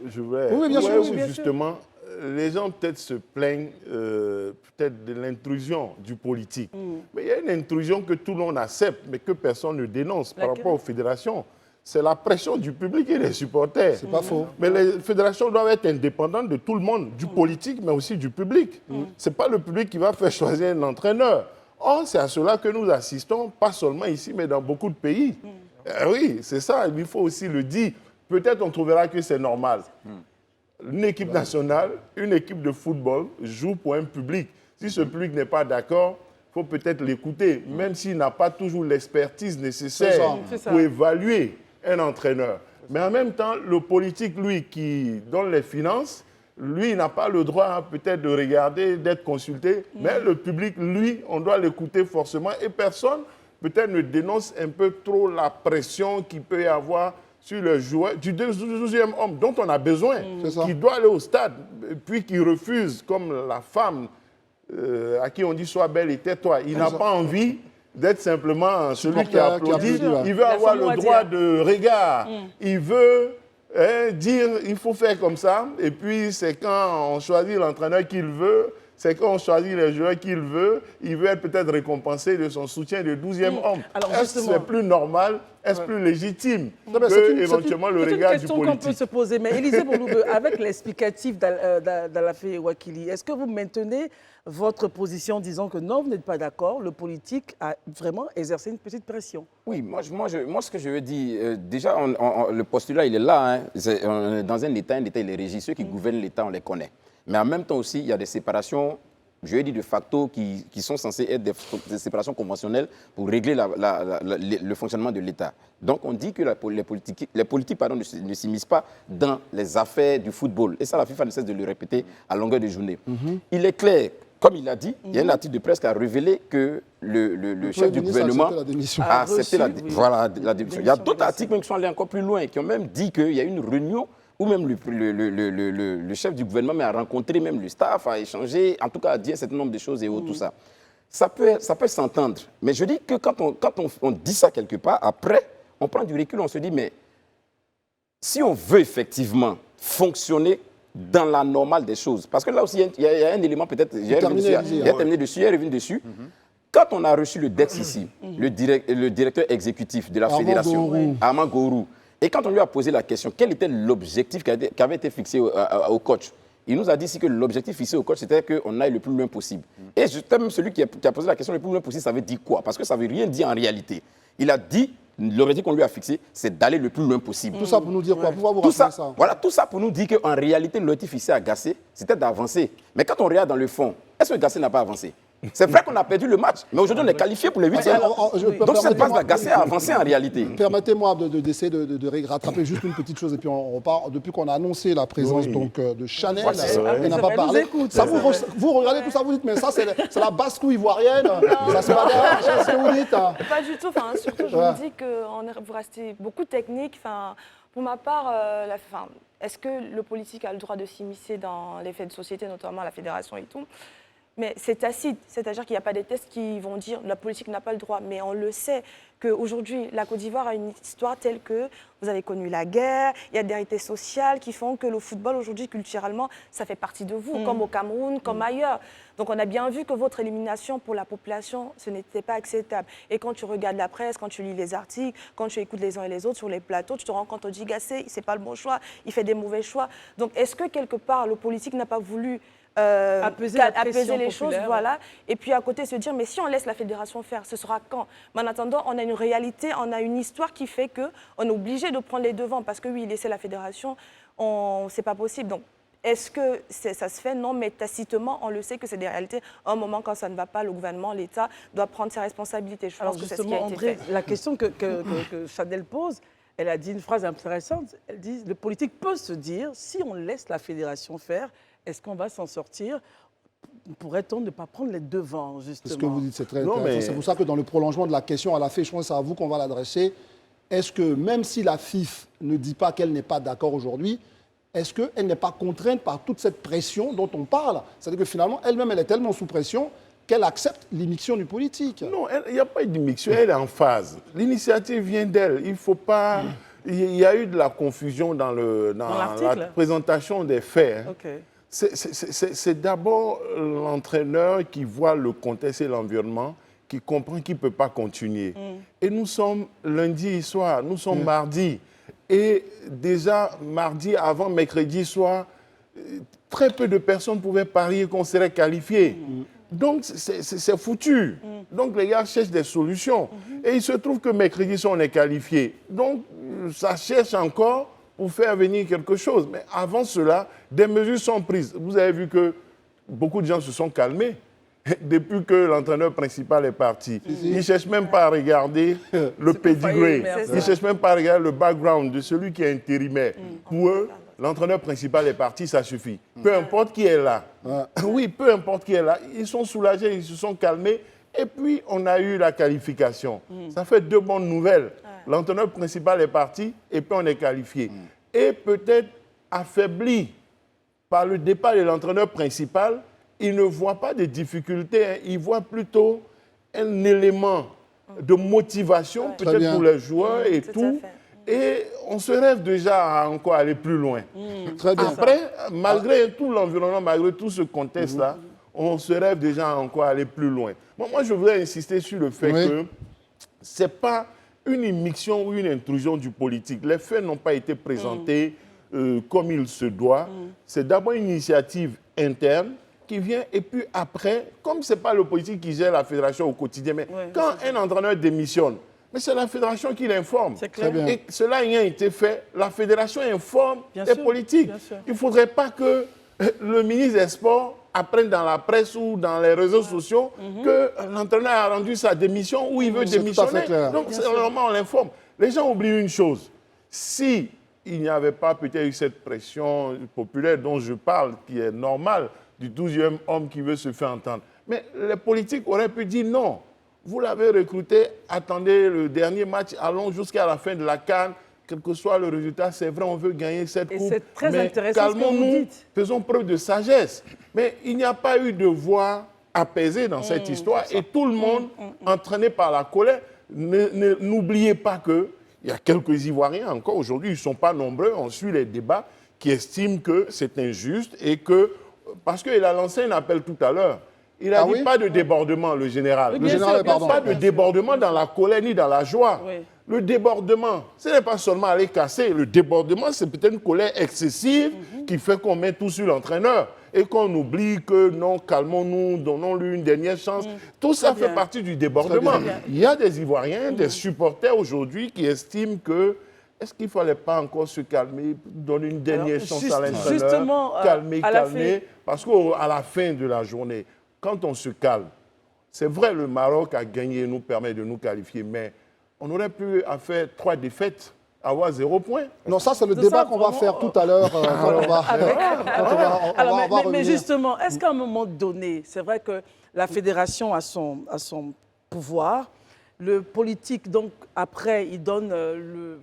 Je voulais... Oui, bien sûr. bien justement, les gens peut-être se plaignent peut-être de l'intrusion du politique. Mais il y a une intrusion que tout le monde accepte, mais que personne ne dénonce par rapport aux fédérations. C'est la pression du public et des supporters. C'est pas faux. Mais les fédérations doivent être indépendantes de tout le monde, du politique, mais aussi du public. Ce n'est pas le public qui va faire choisir un entraîneur. Or, c'est à cela que nous assistons, pas seulement ici, mais dans beaucoup de pays. Oui, c'est ça, il faut aussi le dire. Peut-être on trouvera que c'est normal. Une équipe nationale, une équipe de football joue pour un public. Si ce public n'est pas d'accord, il faut peut-être l'écouter, même s'il n'a pas toujours l'expertise nécessaire pour évaluer un entraîneur. Mais en même temps, le politique, lui, qui donne les finances, lui, il n'a pas le droit peut-être de regarder, d'être consulté. Mais le public, lui, on doit l'écouter forcément. Et personne, peut-être, ne dénonce un peu trop la pression qu'il peut y avoir sur le joueur du 12e homme dont on a besoin, qui doit aller au stade, puis qui refuse, comme la femme à qui on dit « sois belle et tais-toi ». Il n'a pas envie d'être simplement celui qui applaudit. Il veut avoir le droit de regard. Il veut dire « il faut faire comme ça ». Et puis, c'est quand on choisit l'entraîneur qu'il veut, c'est quand on choisit les joueurs qu'il veut, il veut être peut-être récompensé de son soutien de 12e homme. Est-ce que c'est plus normal? Est-ce plus légitime que éventuellement le regard du politique? C'est une question qu'on peut se poser. Mais Élisée Bouloube, avec l'explicatif d'Alafé Ouakili, est-ce que vous maintenez votre position en disant que non, vous n'êtes pas d'accord, le politique a vraiment exercé une petite pression? Oui, moi ce que je veux dire, déjà, le postulat, il est là. Hein. On est dans un État, il est régi. Ceux qui gouvernent l'État, on les connaît. Mais en même temps aussi, il y a des séparations, je vais dire de facto, qui sont censées être des séparations conventionnelles pour régler le fonctionnement de l'État. Donc on dit que les politiques ne s'immiscent pas dans les affaires du football. Et ça, la FIFA ne cesse de le répéter à longueur de journée. Il est clair, comme il l'a dit, il y a un article de presse qui a révélé que le chef du gouvernement a accepté la démission. Il y a d'autres articles même qui sont allés encore plus loin, qui ont même dit qu'il y a une réunion où même le chef du gouvernement a rencontré même le staff, a échangé, en tout cas a dit un certain nombre de choses et autres, tout ça. Ça peut s'entendre. Mais je dis que quand on dit ça quelque part, après, on prend du recul, on se dit, mais si on veut effectivement fonctionner dans la normale des choses, parce que là aussi, il y a un élément peut-être, il y a terminé dessus, il est revenu dessus. Quand on a reçu le DEX ici, le directeur exécutif de la fédération, Armand Gourou, et quand on lui a posé la question, quel était l'objectif qui avait été fixé au coach, il nous a dit que l'objectif fixé au coach, c'était qu'on aille le plus loin possible. Et même celui qui a posé la question le plus loin possible, ça veut dire quoi? Parce que ça ne veut rien dire en réalité. Il a dit, l'objectif qu'on lui a fixé, c'est d'aller le plus loin possible. Tout ça pour nous dire quoi? Pourquoi vous racontez ça? Voilà, tout ça pour nous dire qu'en réalité, l'objectif fixé à Gassé, c'était d'avancer. Mais quand on regarde dans le fond, est-ce que Gassé n'a pas avancé? C'est vrai qu'on a perdu le match, mais aujourd'hui on est qualifié pour les 8e. Donc cette base d'Agassé a avancé en réalité. Permettez-moi d'essayer de rattraper juste une petite chose et puis on repart. Depuis qu'on a annoncé la présence de Chanel, elle n'a pas parlé. Ça, vous regardez tout ça, vous dites mais ça c'est la basse-couille ivoirienne. Ça se passe, qu'est-ce que vous dites? Pas du tout. Enfin, surtout je me dis que vous restez beaucoup technique. Enfin, pour ma part, est-ce que le politique a le droit de s'immiscer dans les faits de société, notamment la fédération et tout? Mais c'est tacite, c'est-à-dire qu'il n'y a pas des tests qui vont dire la politique n'a pas le droit. Mais on le sait qu'aujourd'hui, la Côte d'Ivoire a une histoire telle que vous avez connu la guerre, il y a des réalités sociales qui font que le football aujourd'hui, culturellement, ça fait partie de vous, comme au Cameroun, comme ailleurs. Donc on a bien vu que votre élimination pour la population, ce n'était pas acceptable. Et quand tu regardes la presse, quand tu lis les articles, quand tu écoutes les uns et les autres sur les plateaux, tu te rends compte, on dit Gassé, c'est pas le bon choix, il fait des mauvais choix. Donc est-ce que quelque part, le politique n'a pas voulu apaiser les choses, voilà. Et puis à côté se dire, mais si on laisse la fédération faire, ce sera quand? Mais en attendant, on a une réalité, on a une histoire qui fait qu'on est obligé de prendre les devants parce que oui, laisser la fédération, c'est pas possible. Donc, est-ce que ça se fait? Non, mais tacitement, on le sait que c'est des réalités. À un moment, quand ça ne va pas, le gouvernement, l'État doit prendre ses responsabilités. Je pense que c'est ce qui a été fait. La question que Chanel pose, elle a dit une phrase intéressante. Elle dit, le politique peut se dire, si on laisse la fédération faire, est-ce qu'on va s'en sortir? Pourrait-on ne pas prendre les devants, justement? Ce que vous dites, c'est très intéressant. C'est pour ça que dans le prolongement de la question à la FIF, je pense que c'est à vous qu'on va l'adresser. Est-ce que même si la FIF ne dit pas qu'elle n'est pas d'accord aujourd'hui, est-ce qu'elle n'est pas contrainte par toute cette pression dont on parle? C'est-à-dire que finalement, elle-même, elle est tellement sous pression qu'elle accepte l'immixtion du politique. Non, il n'y a pas d'immixtion, elle est en phase. L'initiative vient d'elle. Il ne faut pas il y a eu de la confusion dans la présentation des faits. Hein. Okay. C'est d'abord l'entraîneur qui voit le contexte et l'environnement, qui comprend qu'il ne peut pas continuer. Et nous sommes lundi soir, nous sommes mardi. Et déjà, mardi avant mercredi soir, très peu de personnes pouvaient parier qu'on serait qualifié. Donc, c'est foutu. Donc, les gars cherchent des solutions. Et il se trouve que mercredi soir, on est qualifié. Donc, ça cherche encore pour faire venir quelque chose. Mais avant cela, des mesures sont prises. Vous avez vu que beaucoup de gens se sont calmés depuis que l'entraîneur principal est parti. Ils ne cherchent même pas à regarder le pedigree. Ils ne cherchent même pas à regarder le background de celui qui est intérimaire. Pour eux, l'entraîneur principal est parti, ça suffit. Peu importe qui est là. Oui, peu importe qui est là. Ils sont soulagés, ils se sont calmés. Et puis, on a eu la qualification. Ça fait 2 bonnes nouvelles. L'entraîneur principal est parti et puis on est qualifié. Et peut-être affaibli par le départ de l'entraîneur principal, il ne voit pas de difficultés. Hein. Il voit plutôt un élément de motivation, peut-être pour les joueurs et tout. Et on se rêve déjà à encore aller plus loin. Très bien. Après, malgré tout l'environnement, malgré tout ce contexte-là, on se rêve déjà à encore aller plus loin. Bon, moi, je voudrais insister sur le fait que ce n'est pas une immixtion ou une intrusion du politique. Les faits n'ont pas été présentés comme il se doit. C'est d'abord une initiative interne qui vient, et puis après, comme ce n'est pas le politique qui gère la fédération au quotidien, mais quand un entraîneur démissionne, mais c'est la fédération qui l'informe. Et cela ayant été fait, la fédération informe les politiques. Il ne faudrait pas que le ministre des Sports apprenne dans la presse ou dans les réseaux sociaux que l'entraîneur a rendu sa démission ou il veut démissionner. Donc, normalement, on l'informe. Les gens oublient une chose. Si il n'y avait pas peut-être eu cette pression populaire dont je parle, qui est normale, du 12e homme qui veut se faire entendre, mais les politiques auraient pu dire non. Vous l'avez recruté, attendez le dernier match, allons jusqu'à la fin de la CAN, quel que soit le résultat, c'est vrai, on veut gagner cette coupe. C'est très mais intéressant ce que vous dites. Faisons preuve de sagesse. Mais il n'y a pas eu de voix apaisée dans cette histoire et tout le monde, entraîné par la colère, n'oubliez pas qu'il y a quelques Ivoiriens encore aujourd'hui, ils ne sont pas nombreux, on suit les débats, qui estiment que c'est injuste et que, parce qu'il a lancé un appel tout à l'heure, il a dit pas de débordement, le général. Le général, pardon. Pas de débordement dans la colère ni dans la joie. Le débordement, ce n'est pas seulement aller casser. Le débordement, c'est peut-être une colère excessive qui fait qu'on met tout sur l'entraîneur et qu'on oublie que non, calmons-nous, donnons-lui une dernière chance. Tout ça fait partie du débordement. Il y a des Ivoiriens, des supporters aujourd'hui qui estiment que est-ce qu'il ne fallait pas encore se calmer, donner une dernière chance à l'entraîneur, calmer, parce qu'à la fin de la journée, quand on se calme, c'est vrai, le Maroc a gagné, nous permet de nous qualifier, mais on aurait pu faire 3 défaites, avoir 0 point. Non, ça, c'est le débat qu'on va faire tout à l'heure. Mais justement, est-ce qu'à un moment donné, c'est vrai que la fédération a son pouvoir, le politique, donc, après, il donne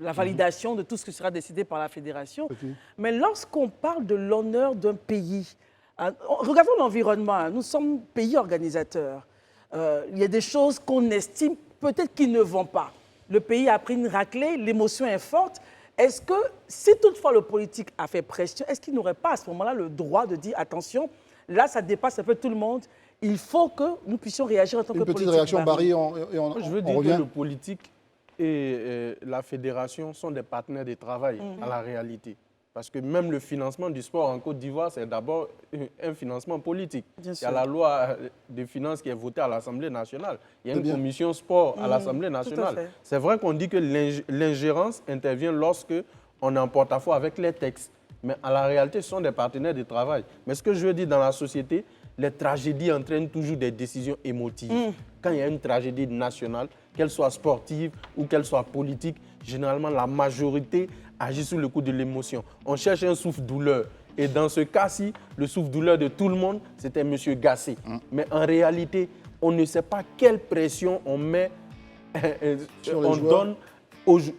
la validation de tout ce qui sera décidé par la fédération. Mais lorsqu'on parle de l'honneur d'un pays, regardons l'environnement, nous sommes pays organisateurs. Il y a des choses qu'on estime peut-être qu'ils ne vont pas. Le pays a pris une raclée, l'émotion est forte. Est-ce que, si toutefois le politique a fait pression, est-ce qu'il n'aurait pas à ce moment-là le droit de dire attention, là ça dépasse un peu tout le monde, il faut que nous puissions réagir en tant que politique. Une petite réaction, Barry, je veux dire que le politique et la fédération sont des partenaires de travail à la réalité. Parce que même le financement du sport en Côte d'Ivoire, c'est d'abord un financement politique. Il y a la loi des finances qui est votée à l'Assemblée nationale. Il y a une commission sport à l'Assemblée nationale. C'est vrai qu'on dit que l'ingérence intervient lorsque on est en porte-à-faux avec les textes. Mais à la réalité, ce sont des partenaires de travail. Mais ce que je veux dire dans la société, les tragédies entraînent toujours des décisions émotives. Quand il y a une tragédie nationale, qu'elle soit sportive ou qu'elle soit politique, généralement la majorité agit sous le coup de l'émotion. On cherche un souffle-douleur. Et dans ce cas-ci, le souffle-douleur de tout le monde, c'était M. Gassé. Mais en réalité, on ne sait pas quelle pression on met,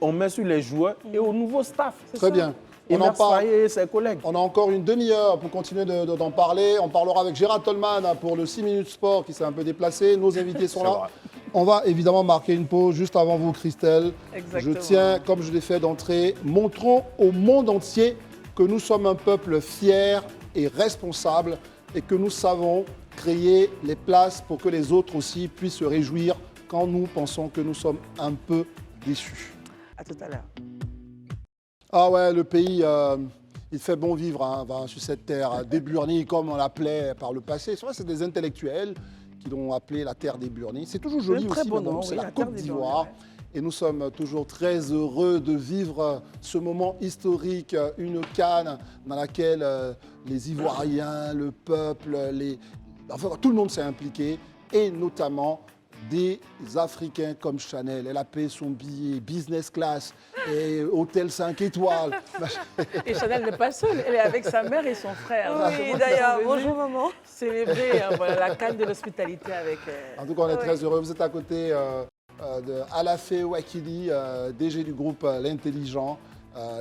on met sur les joueurs et au nouveau staff. Très bien. Et et ses collègues. On a encore une demi-heure pour continuer d'en parler. On parlera avec Gérard Tolman pour le 6 minutes sport qui s'est un peu déplacé. Nos invités sont là. On va évidemment marquer une pause juste avant vous, Christelle. Exactement. Je tiens, comme je l'ai fait d'entrée, montrons au monde entier que nous sommes un peuple fier et responsable et que nous savons créer les places pour que les autres aussi puissent se réjouir quand nous pensons que nous sommes un peu déçus. À tout à l'heure. Ah ouais, le pays, il fait bon vivre sur cette terre des Burnis, comme on l'appelait par le passé. C'est vrai, c'est des intellectuels qui l'ont appelé la terre des Burnis. C'est toujours joli un très aussi, beau mais bon, nom, c'est oui, la la terre Côte des d'Ivoire. Burnis, Et nous sommes toujours très heureux de vivre ce moment historique, une CAN dans laquelle les Ivoiriens, le peuple, enfin, tout le monde s'est impliqué, et notamment des Africains comme Chanel. Elle a payé son billet business class et hôtel 5 étoiles. Et Chanel n'est pas seule, elle est avec sa mère et son frère. Oui, d'ailleurs, bonjour maman. Célébrer voilà, la canne de l'hospitalité avec... En tout cas, on est très heureux. Vous êtes à côté de Alafé Wakili, DG du groupe L'Intelligent,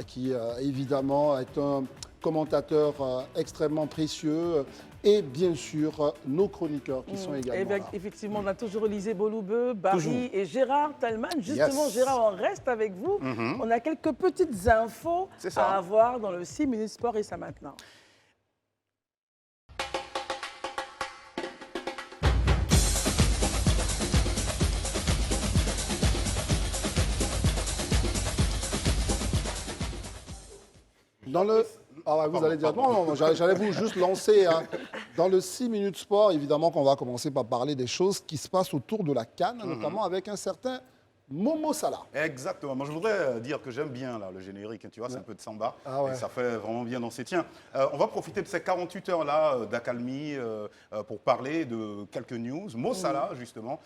qui évidemment est un commentateur extrêmement précieux. Et bien sûr, nos chroniqueurs qui sont également là. Effectivement, on a toujours Élisée Boloubeux, Barry et Gérard Talman. Justement, Yes. Gérard, on reste avec vous. On a quelques petites infos à avoir dans le 6 minutes sport et ça maintenant. Dans le... Ah ouais, vous allez dire, non, j'allais vous juste lancer. Dans le 6 minutes sport, évidemment qu'on va commencer par parler des choses qui se passent autour de la CAN, notamment avec un certain Momo Salah. Exactement. Moi, je voudrais dire que j'aime bien là, le générique. Tu vois, c'est un peu de samba. Ah ouais. Et ça fait vraiment bien danser. Tiens, on va profiter de ces 48 heures-là d'accalmie pour parler de quelques news. Mo Salah, justement,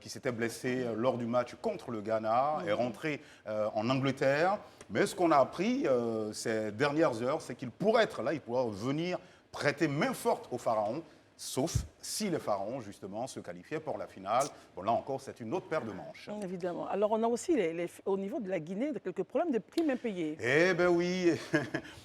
qui s'était blessé lors du match contre le Ghana, est rentré en Angleterre. Mais ce qu'on a appris ces dernières heures, c'est qu'il pourrait être là, il pourrait venir prêter main forte au Pharaon, sauf si les Pharaons, justement, se qualifiaient pour la finale. Bon, là encore, c'est une autre paire de manches. Évidemment. Alors, on a aussi, au niveau de la Guinée, quelques problèmes de primes impayées. Eh bien oui,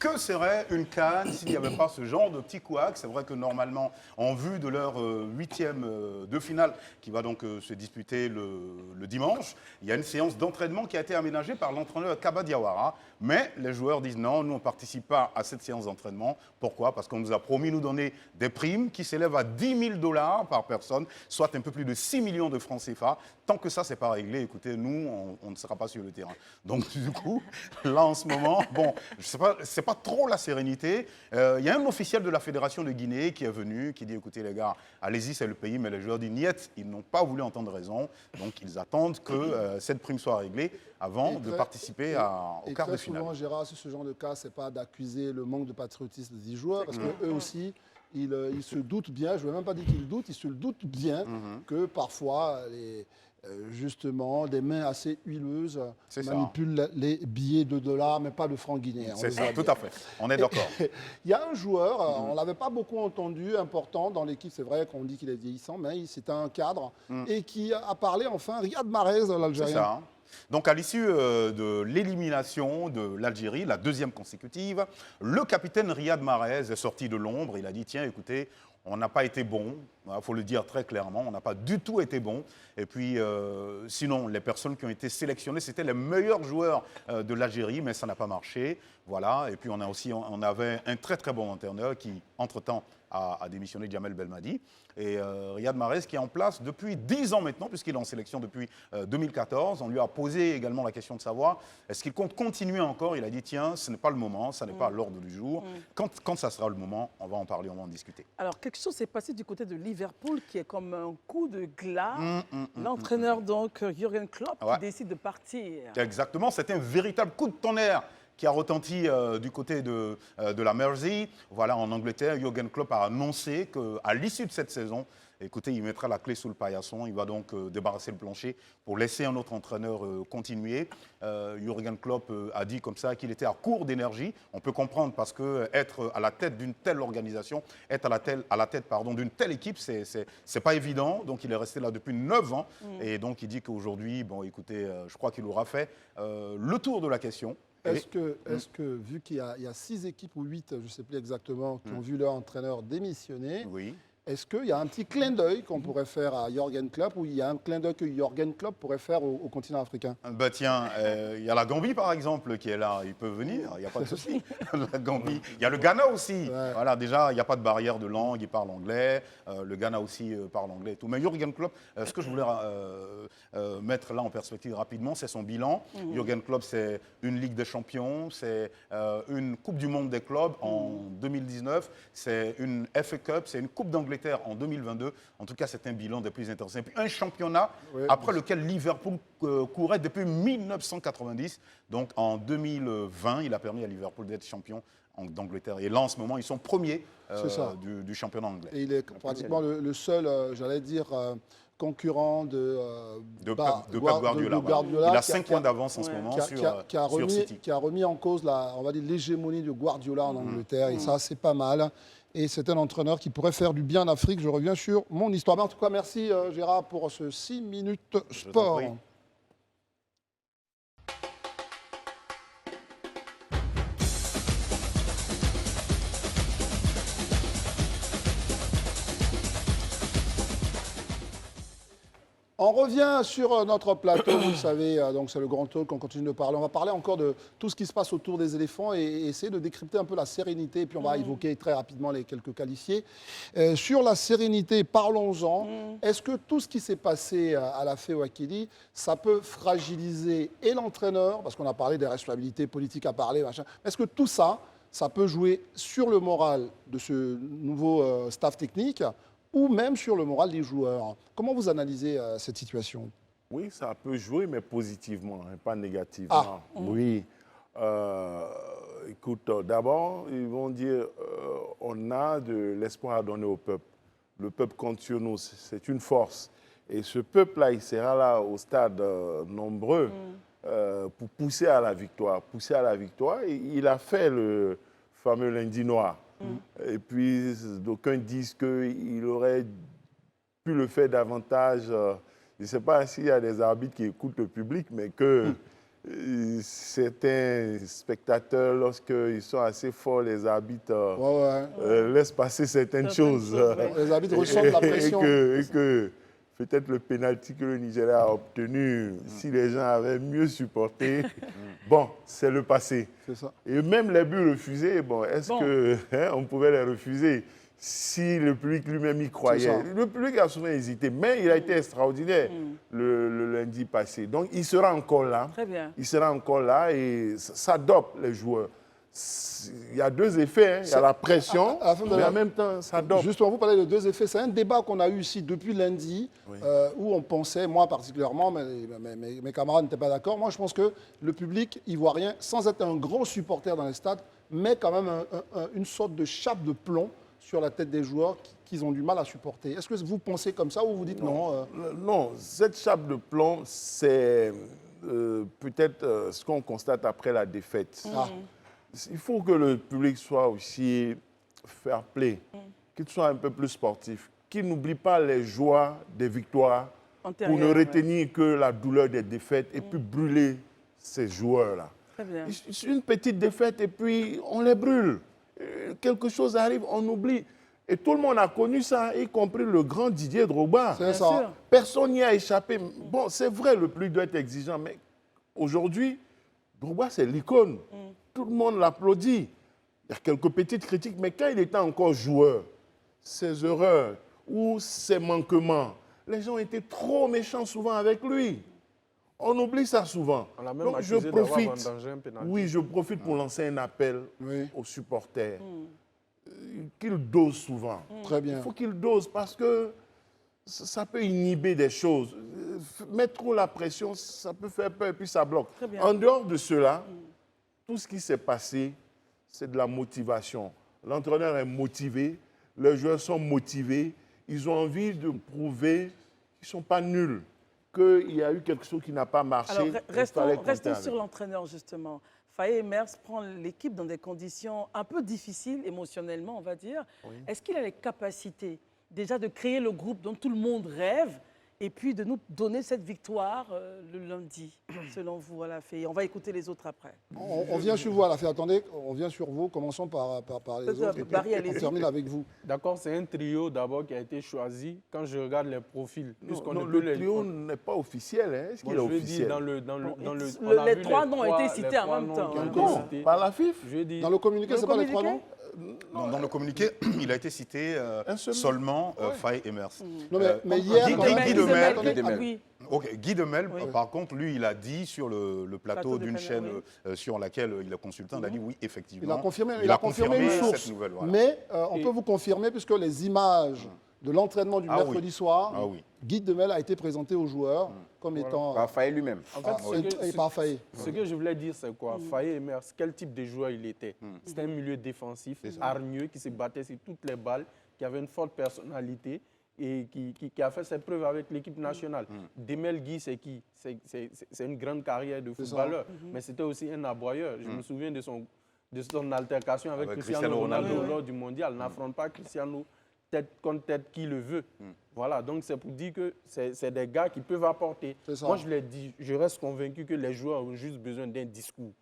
que serait une CAN s'il n'y avait pas ce genre de petit couac? C'est vrai que normalement, en vue de leur huitième de finale, qui va donc se disputer le dimanche, il y a une séance d'entraînement qui a été aménagée par l'entraîneur Kaba Diawara. Mais les joueurs disent non, nous on ne participe pas à cette séance d'entraînement. Pourquoi? Parce qu'on nous a promis nous donner des primes qui s'élèvent à 10 000 $ par personne, soit un peu plus de 6 millions de francs CFA. Tant que ça, ce n'est pas réglé, écoutez, nous, on ne sera pas sur le terrain. Donc, du coup, là, en ce moment, bon, je sais pas, c'est pas trop la sérénité. Il y a un officiel de la Fédération de Guinée qui est venu, qui dit, écoutez, les gars, allez-y, c'est le pays, mais les joueurs disent, niet, ils n'ont pas voulu entendre raison. Donc, ils attendent que cette prime soit réglée avant de participer au quart de finale. Souvent, Gérard, sur ce genre de cas, ce n'est pas d'accuser le manque de patriotisme des joueurs, parce qu'eux aussi, ils se doutent bien, je ne vais même pas dire qu'ils doutent, ils se doutent bien que parfois, justement, des mains assez huileuses manipulent les billets de dollars, mais pas de francs guinéens. C'est ça, tout à fait. On est d'accord. Il y a un joueur, on ne l'avait pas beaucoup entendu, important dans l'équipe, c'est vrai qu'on dit qu'il est vieillissant, mais c'est un cadre, et qui a parlé enfin, Riyad Mahrez, l'Algérien. C'est ça. Donc, à l'issue de l'élimination de l'Algérie, la deuxième consécutive, le capitaine Riyad Mahrez est sorti de l'ombre. Il a dit, tiens, écoutez, on n'a pas été bon, il faut le dire très clairement, on n'a pas du tout été bon. Et puis, sinon, les personnes qui ont été sélectionnées, c'était les meilleurs joueurs de l'Algérie, mais ça n'a pas marché. Voilà. Et puis, on avait un très, très bon entraîneur qui, entre-temps, a démissionné, Djamel Belmadi. Et Riyad Mahrez qui est en place depuis 10 ans maintenant, puisqu'il est en sélection depuis 2014. On lui a posé également la question de savoir, est-ce qu'il compte continuer encore? Il a dit, tiens, ce n'est pas le moment, ça n'est pas à l'ordre du jour. Quand ça sera le moment, on va en parler, on va en discuter. Alors, quelque chose s'est passé du côté de Liverpool qui est comme un coup de glas. L'entraîneur, donc, Jürgen Klopp, qui décide de partir. Exactement, c'était un véritable coup de tonnerre qui a retenti du côté de la Mersey. Voilà, en Angleterre, Jürgen Klopp a annoncé qu'à l'issue de cette saison, écoutez, il mettra la clé sous le paillasson, il va donc débarrasser le plancher pour laisser un autre entraîneur continuer. Jürgen Klopp a dit comme ça qu'il était à court d'énergie. On peut comprendre parce qu'être à la tête d'une telle organisation, être à la tête d'une telle équipe, c'est pas évident. Donc il est resté là depuis 9 ans. Et donc il dit qu'aujourd'hui, bon, écoutez, je crois qu'il aura fait le tour de la question. Est-ce que, vu qu'il y a 6 équipes ou 8, je ne sais plus exactement, qui ont vu leur entraîneur démissionner, Est-ce qu'il y a un petit clin d'œil qu'on pourrait faire à Jürgen Klopp ou il y a un clin d'œil que Jürgen Klopp pourrait faire au continent africain? Bah tiens, il y a la Gambie par exemple qui est là, il peut venir, il n'y a pas de souci. La Gambie, il y a le Ghana aussi. Ouais. Voilà, déjà, il n'y a pas de barrière de langue, il parle anglais, le Ghana aussi parle anglais et tout. Mais Jürgen Klopp, ce que je voulais mettre là en perspective rapidement, c'est son bilan. Jürgen Klopp, c'est une Ligue des Champions, c'est une Coupe du Monde des clubs en 2019, c'est une FA Cup, c'est une Coupe d'Angleterre en 2022. En tout cas, c'est un bilan des plus intéressants. Et puis un championnat après lequel Liverpool courait depuis 1990. Donc en 2020, il a permis à Liverpool d'être champion d'Angleterre. Et là, en ce moment, ils sont premiers du championnat anglais. Et il est pratiquement le seul, j'allais dire, concurrent de Pep Guardiola. Il a 5 points d'avance en ce moment sur City. Qui a remis en cause on va dire, l'hégémonie de Guardiola en Angleterre. Et ça, c'est pas mal. Et c'est un entraîneur qui pourrait faire du bien en Afrique. Je reviens sur mon histoire. Mais en tout cas, merci Gérard pour ce 6 minutes sport. On revient sur notre plateau, vous le savez, donc c'est le grand talk qu'on continue de parler. On va parler encore de tout ce qui se passe autour des éléphants et essayer de décrypter un peu la sérénité. Et puis on va évoquer très rapidement les quelques qualifiés. Sur la sérénité, parlons-en. Est-ce que tout ce qui s'est passé à la Fewakili, ça peut fragiliser et l'entraîneur, parce qu'on a parlé des responsabilités politiques à parler, machin. Est-ce que tout ça, ça peut jouer sur le moral de ce nouveau staff technique ou même sur le moral des joueurs? Comment vous analysez cette situation? Oui, ça peut jouer, mais positivement, hein, pas négativement. Oui. Écoute, d'abord, ils vont dire on a de l'espoir à donner au peuple. Le peuple compte sur nous, c'est une force. Et ce peuple-là, il sera là au stade nombreux pour pousser à la victoire. Pousser à la victoire, et il a fait le fameux lundi noir. Et puis, d'aucuns disent qu'il aurait pu le faire davantage. Je ne sais pas s'il y a des arbitres qui écoutent le public, mais que certains spectateurs, lorsqu'ils sont assez forts, les arbitres laissent passer certaines choses. Les arbitres ressentent la pression. Et que peut-être le pénalty que le Nigeria a obtenu, si les gens avaient mieux supporté, bon, c'est le passé. C'est ça. Et même les buts refusés, bon, est-ce qu'on pouvait les refuser si le public lui-même y croyait? Le public a souvent hésité, mais il a été extraordinaire le lundi passé. Donc, il sera encore là. Très bien. Il sera encore là et ça dope les joueurs. Il y a deux effets, hein. Il y a la pression, mais en même temps, ça dope. Justement, vous parlez de deux effets. C'est un débat qu'on a eu ici depuis lundi, où on pensait, moi particulièrement, mes camarades n'étaient pas d'accord. Moi, je pense que le public ivoirien, sans être un grand supporter dans les stades, met quand même une sorte de chape de plomb sur la tête des joueurs qu'ils ont du mal à supporter. Est-ce que vous pensez comme ça ou vous dites non? Non, cette chape de plomb, c'est peut-être ce qu'on constate après la défaite. Il faut que le public soit aussi fair play, qu'il soit un peu plus sportif, qu'il n'oublie pas les joies des victoires pour ne retenir que la douleur des défaites et puis brûler ces joueurs-là. Une petite défaite et puis on les brûle. Quelque chose arrive, on oublie. Et tout le monde a connu ça, y compris le grand Didier Drogba. C'est ça. Personne n'y a échappé. Bon, c'est vrai, le public doit être exigeant, mais aujourd'hui, Drogba, c'est l'icône. Tout le monde l'applaudit. Il y a quelques petites critiques, mais quand il était encore joueur, ses erreurs ou ses manquements, les gens étaient trop méchants souvent avec lui. On oublie ça souvent. On l'a même Donc accusé d'avoir vendangé un pénalty. oui, je profite pour lancer un appel aux supporters. Qu'ils dosent souvent. Très bien. Il faut qu'ils dosent parce que ça peut inhiber des choses. Mettre trop la pression, ça peut faire peur et puis ça bloque. En dehors de cela, tout ce qui s'est passé, c'est de la motivation. L'entraîneur est motivé, les joueurs sont motivés, ils ont envie de prouver qu'ils ne sont pas nuls, qu'il y a eu quelque chose qui n'a pas marché. Alors, restons sur l'entraîneur, justement. Faye Mers prend l'équipe dans des conditions un peu difficiles, émotionnellement, on va dire. Est-ce qu'il a les capacités, déjà, de créer le groupe dont tout le monde rêve et puis de nous donner cette victoire le lundi, selon vous, Alafé. On va écouter les autres après. On vient sur vous, Alafé. Attendez, on vient sur vous. Commençons par les autres. On termine avec vous. D'accord, c'est un trio d'abord qui a été choisi. Quand je regarde les profils, le trio n'est pas officiel. Hein. Est-ce qu'il est officiel? Les trois noms ont été cités en même temps. Non, par la FIF. Dans le communiqué, c'est pas les trois noms? Non, dans le communiqué, il a été cité seulement Faye Emers. Non, mais hier, Guy Demel, par contre, lui, il a dit sur le plateau d'une chaîne sur laquelle il est consultant, il a dit oui, effectivement. Il a confirmé une source. Cette nouvelle, voilà. Mais on peut vous confirmer, puisque les images de l'entraînement du mercredi soir, Guy Demel a été présenté aux joueurs comme étant... Par Faye lui-même. En fait, par Faye. Ce que je voulais dire, c'est quoi? Faye Emers, quel type de joueur il était? C'était un milieu défensif, hargneux, qui se battait sur toutes les balles, qui avait une forte personnalité et qui a fait ses preuves avec l'équipe nationale. Demel Guy, c'est qui? C'est une grande carrière de footballeur, mais c'était aussi un aboyeur. Je me souviens de son altercation avec Cristiano Ronaldo lors du mondial. N'affronte pas Cristiano tête contre tête qui le veut. Voilà, donc c'est pour dire que c'est des gars qui peuvent apporter. Moi, je l'ai dit, je reste convaincu que les joueurs ont juste besoin d'un discours.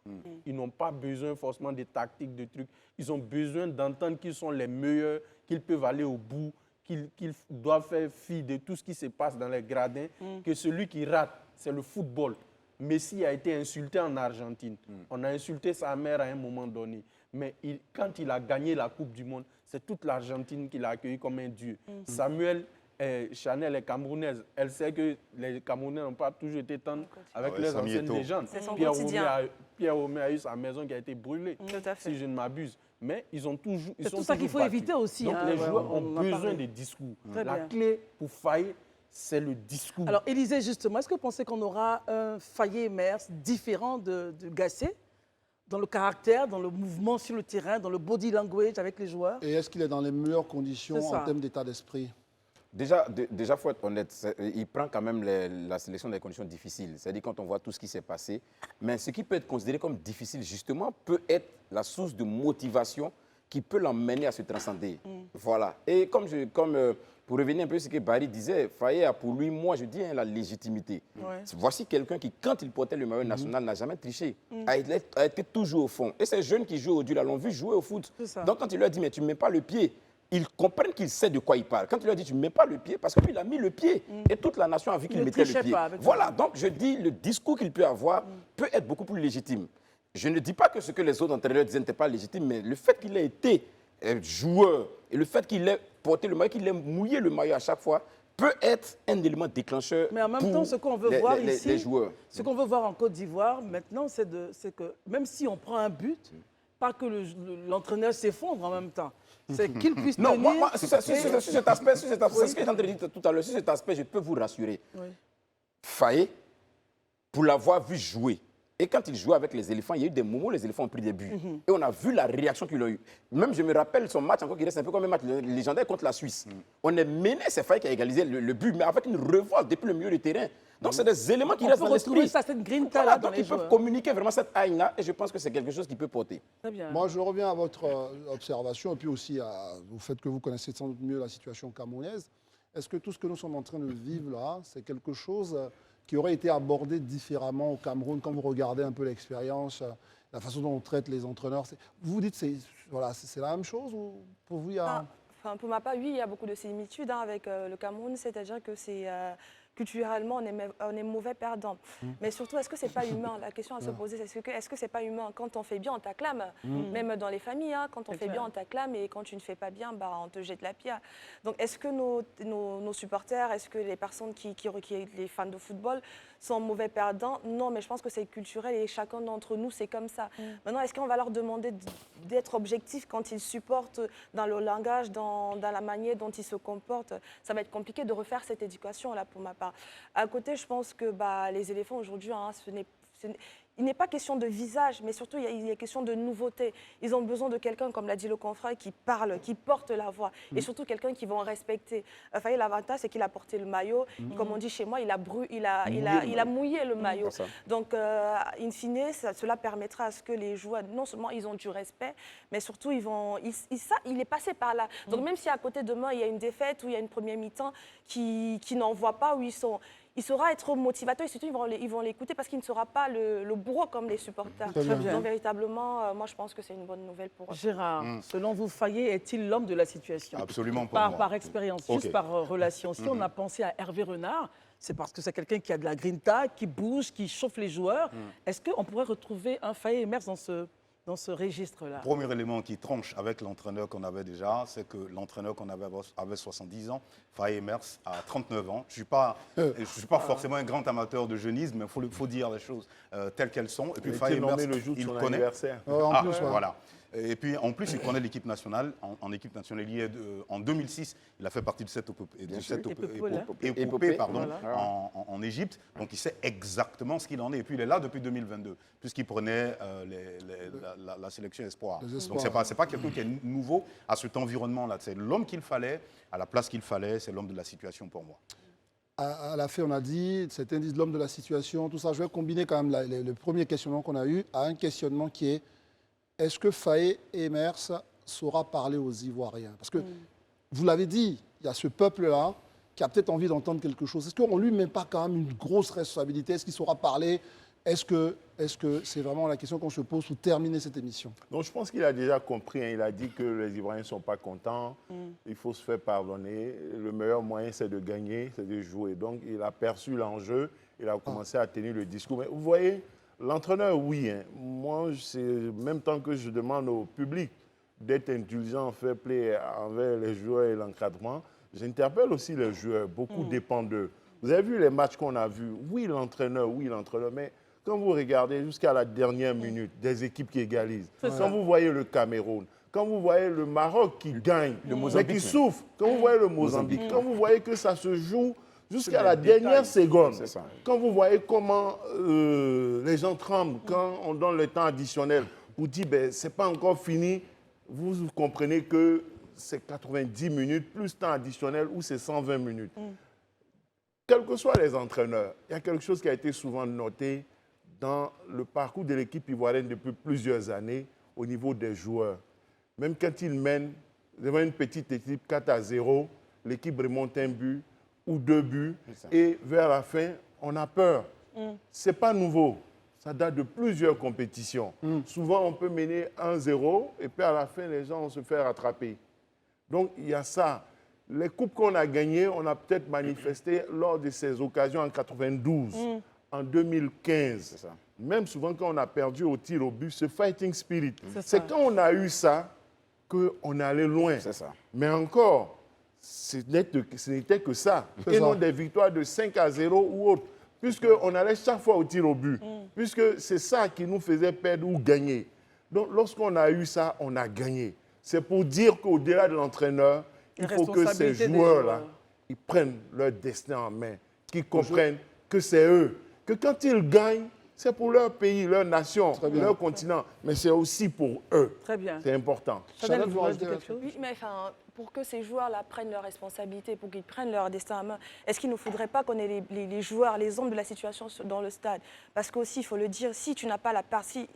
Ils n'ont pas besoin forcément de tactiques, de trucs. Ils ont besoin d'entendre qu'ils sont les meilleurs, qu'ils peuvent aller au bout, qu'ils doivent faire fi de tout ce qui se passe dans les gradins, que celui qui rate, c'est le football. Messi a été insulté en Argentine. On a insulté sa mère à un moment donné. Mais quand il a gagné la Coupe du Monde, c'est toute l'Argentine qui l'a accueilli comme un dieu. Samuel Chanel est camerounaise. Elle sait que les Camerounais n'ont pas toujours été tendres avec leurs anciennes légendes. Pierre Omer a eu sa maison qui a été brûlée, si je ne m'abuse. Mais ils ont toujours... C'est tout ça qu'il faut éviter aussi. Donc les joueurs ont besoin de discours. La clé pour faillir, c'est le discours. Alors, Élisée, justement, est-ce que vous pensez qu'on aura un Faye Emers différent de Gasset dans le caractère, dans le mouvement sur le terrain, dans le body language avec les joueurs? Et est-ce qu'il est dans les meilleures conditions en termes d'état d'esprit? Déjà, faut être honnête, il prend quand même la sélection dans des conditions difficiles. C'est-à-dire quand on voit tout ce qui s'est passé. Mais ce qui peut être considéré comme difficile, justement, peut être la source de motivation qui peut l'emmener à se transcender. Voilà. Et comme pour revenir un peu à ce que Barry disait, Faye a pour lui, moi je dis, la légitimité. Voici quelqu'un qui, quand il portait le maillot national, n'a jamais triché, a été toujours au fond. Et ces jeunes qui jouent au duel l'ont vu jouer au foot. Donc quand il leur dit, mais tu ne mets pas le pied, ils comprennent qu'il sait de quoi il parle. Quand il leur dit, tu ne mets pas le pied, parce que lui, il a mis le pied. Et toute la nation a vu qu'il mettait le pied. Voilà, donc je dis, le discours qu'il peut avoir peut être beaucoup plus légitime. Je ne dis pas que ce que les autres entraîneurs disaient n'était pas légitime, mais le fait qu'il ait été joueur et le fait qu'il ait porté le maillot, qu'il ait mouillé le maillot à chaque fois, peut être un élément déclencheur. Mais en même temps, ce qu'on veut voir ici, les joueurs. Ce qu'on veut voir en Côte d'Ivoire maintenant, c'est que même si on prend un but, pas que l'entraîneur s'effondre en même temps. C'est qu'il puisse tenir... Non, moi sur cet aspect, c'est ce que j'ai entendu tout à l'heure, sur cet aspect, je peux vous rassurer. Faye, pour l'avoir vu jouer, et quand il jouait avec les éléphants, il y a eu des moments où les éléphants ont pris des buts. Et on a vu la réaction qu'il a eue. Même, je me rappelle son match encore qui reste un peu comme un match légendaire contre la Suisse. On est mené, c'est Faye qui a égalisé le but, mais avec une revolte depuis le milieu du terrain. Donc, c'est des éléments qui restent dans l'esprit. Voilà, donc, ils peuvent communiquer vraiment cette haine-là, et je pense que c'est quelque chose qui peut porter. Très bien. Moi, je reviens à votre observation, et puis aussi au fait que vous connaissez sans doute mieux la situation camerounaise. Est-ce que tout ce que nous sommes en train de vivre là, c'est quelque chose qui aurait été abordé différemment au Cameroun quand vous regardez un peu l'expérience, la façon dont on traite les entraîneurs? Vous vous dites c'est la même chose ou pour vous il y a... Pour ma part, oui, il y a beaucoup de similitudes avec le Cameroun, c'est-à-dire que c'est... culturellement, on est mauvais perdant. Mais surtout, est-ce que c'est pas humain? La question à se poser, c'est est-ce que c'est pas humain? Quand on fait bien, on t'acclame. Même dans les familles, quand on fait bien, on t'acclame. Et quand tu ne fais pas bien, on te jette la pierre. Donc, est-ce que nos supporters, est-ce que les personnes les fans de football sont mauvais perdants? Non, mais je pense que c'est culturel et chacun d'entre nous, c'est comme ça. Maintenant, est-ce qu'on va leur demander d'être objectifs quand ils supportent dans le langage, dans la manière dont ils se comportent? Ça va être compliqué de refaire cette éducation-là pour ma part. À côté, je pense que les éléphants aujourd'hui, il n'est pas question de visage, mais surtout il y a question de nouveauté. Ils ont besoin de quelqu'un, comme l'a dit le confrère, qui parle, qui porte la voix, et surtout quelqu'un qu'ils vont respecter. Faye, l'avantage, c'est qu'il a porté le maillot. Comme on dit chez moi, il a mouillé le maillot. Donc, in fine, cela permettra à ce que les joueurs, non seulement ils ont du respect, mais surtout il est passé par là. Donc, même si à côté demain, il y a une défaite ou il y a une première mi-temps qui n'en voit pas, où il saura être motivateur et surtout ils vont l'écouter parce qu'il ne sera pas le bourreau comme les supporters. Donc véritablement, moi je pense que c'est une bonne nouvelle pour eux. Gérard, selon vous, Faye est-il l'homme de la situation? Absolument pas. Moi. Par expérience, juste par relation. Si on a pensé à Hervé Renard, c'est parce que c'est quelqu'un qui a de la grinta, qui bouge, qui chauffe les joueurs. Est-ce qu'on pourrait retrouver un Faye Emers dans ce registre-là? Le premier élément qui tranche avec l'entraîneur qu'on avait déjà, c'est que l'entraîneur qu'on avait 70 ans, Faye Emers a 39 ans. Je ne suis pas forcément un grand amateur de jeunisme, mais il faut dire les choses telles qu'elles sont. Et puis Faye Emers, il connaît. Voilà. Et puis en plus, il connaît l'équipe nationale. En équipe nationale, en 2006, il a fait partie de cette épopée en Égypte. Donc il sait exactement ce qu'il en est. Et puis il est là depuis 2022, puisqu'il prenait la sélection espoir. Donc c'est pas quelqu'un qui est nouveau à cet environnement-là. C'est l'homme qu'il fallait, à la place qu'il fallait. C'est l'homme de la situation pour moi. À la fin, on a dit, cet indice de l'homme de la situation, tout ça. Je vais combiner quand même le premier questionnement qu'on a eu à un questionnement qui est: est-ce que Faye Emers saura parler aux Ivoiriens? Parce que, vous l'avez dit, il y a ce peuple-là qui a peut-être envie d'entendre quelque chose. Est-ce qu'on ne lui met pas quand même une grosse responsabilité? Est-ce qu'il saura parler? Est-ce que c'est vraiment la question qu'on se pose pour terminer cette émission? Donc, je pense qu'il a déjà compris. Il a dit que les Ivoiriens ne sont pas contents. Il faut se faire pardonner. Le meilleur moyen, c'est de gagner, c'est de jouer. Donc, il a perçu l'enjeu. Il a commencé à tenir le discours. Mais vous voyez, l'entraîneur, oui. Moi, c'est même temps que je demande au public d'être indulgent, fair play envers les joueurs et l'encadrement, j'interpelle aussi les joueurs. Beaucoup dépend d'eux. Vous avez vu les matchs qu'on a vus? Oui, l'entraîneur, mais quand vous regardez jusqu'à la dernière minute, des équipes qui égalisent, quand vous voyez le Cameroun, quand vous voyez le Maroc qui gagne, mais qui souffre, quand vous voyez le Mozambique, quand vous voyez que ça se joue jusqu'à la dernière seconde, quand vous voyez comment les gens tremblent quand on donne le temps additionnel, vous dites ben, c'est pas encore fini, vous comprenez que c'est 90 minutes plus temps additionnel ou c'est 120 minutes. Quels que soient les entraîneurs, il y a quelque chose qui a été souvent noté dans le parcours de l'équipe ivoirienne depuis plusieurs années au niveau des joueurs. Même quand ils mènent devant une petite équipe 4-0, l'équipe remonte un but ou 2 buts et vers la fin, on a peur. Ce n'est pas nouveau. Ça date de plusieurs compétitions. Souvent, on peut mener 1-0 et puis à la fin, les gens vont se faire rattraper. Donc, il y a ça. Les coupes qu'on a gagnées, on a peut-être manifesté lors de ces occasions en 92, en 2015. Même souvent quand on a perdu au tir au but, ce fighting spirit. C'est quand on a eu ça qu'on allait loin. Mais encore, ce n'était que ça. Et non des victoires de 5-0 ou autre. Puisqu'on allait chaque fois au tir au but. Puisque c'est ça qui nous faisait perdre ou gagner. Donc lorsqu'on a eu ça, on a gagné. C'est pour dire qu'au-delà de l'entraîneur, il faut que ces joueurs-là, ils prennent leur destin en main, qu'ils comprennent que c'est eux. Que quand ils gagnent, c'est pour leur pays, leur nation, leur continent, mais c'est aussi pour eux. Très bien. C'est important. Chanel, vous voulez dire quelque chose? Oui, mais pour que ces joueurs-là prennent leurs responsabilités, pour qu'ils prennent leur destin en main, est-ce qu'il ne faudrait pas qu'on ait les joueurs, les hommes de la situation dans le stade? Parce qu'aussi, il faut le dire, si tu n'as pas si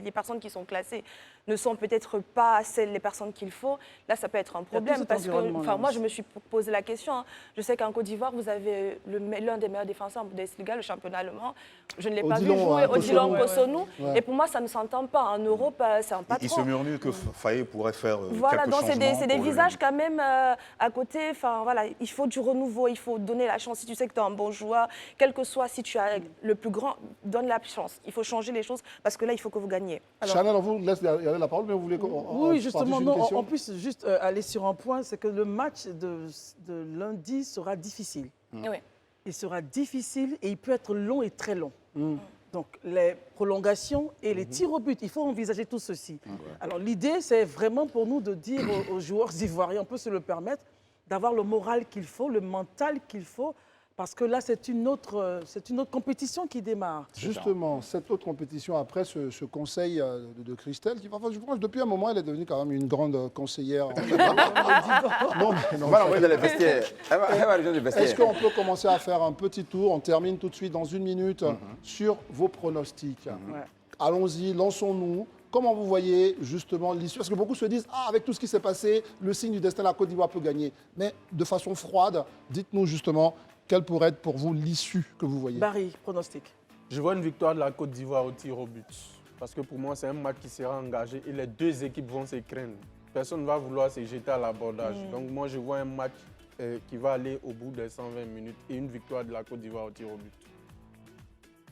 les personnes qui sont classées ne sont peut-être pas les personnes qu'il faut, là, ça peut être un problème. Parce que, moi, je me suis posé la question. Je sais qu'en Côte d'Ivoire, vous avez l'un des meilleurs défenseurs de Bundesliga, le championnat allemand. Je ne l'ai pas vu jouer, Odilon Kosonou. Et pour moi, ça ne s'entend pas. En Europe, c'est un patron. Il se murmure que Faye pourrait faire voilà, quelques donc changements. c'est des visages quand même à côté. Enfin, voilà, il faut du renouveau, il faut donner la chance. Si tu sais que tu es un bon joueur, quel que soit, si tu as le plus grand, donne la chance. Il faut changer les choses parce que là, il faut que vous gagniez. Alors, Chanel, on vous laisse la parole, mais vous voulez oui, justement, non, on puisse juste aller sur un point, c'est que le match de lundi sera difficile. Oui. Il sera difficile et il peut être long et très long. Donc, les prolongations et les tirs au but, il faut envisager tout ceci. Alors, l'idée, c'est vraiment pour nous de dire aux joueurs ivoiriens, on peut se le permettre, d'avoir le moral qu'il faut, le mental qu'il faut, Parce que là, c'est une autre compétition qui démarre. Justement, cette autre compétition, après ce conseil de Christelle, qui, enfin, je pense que depuis un moment, elle est devenue quand même une grande conseillère. Non, on va l'envoyer dans les vestiaires. Est-ce qu'on peut commencer à faire un petit tour? On termine tout de suite dans 1 minute sur vos pronostics. Ouais. Allons-y, lançons-nous. Comment vous voyez justement l'issue? Parce que beaucoup se disent, avec tout ce qui s'est passé, le signe du destin, la Côte d'Ivoire peut gagner. Mais de façon froide, dites-nous justement, quelle pourrait être pour vous l'issue que vous voyez? Barry, pronostic. Je vois une victoire de la Côte d'Ivoire au tir au but. Parce que pour moi, c'est un match qui sera engagé et les deux équipes vont s'écraindre. Personne ne va vouloir se jeter à l'abordage. Donc moi, je vois un match qui va aller au bout des 120 minutes et une victoire de la Côte d'Ivoire au tir au but.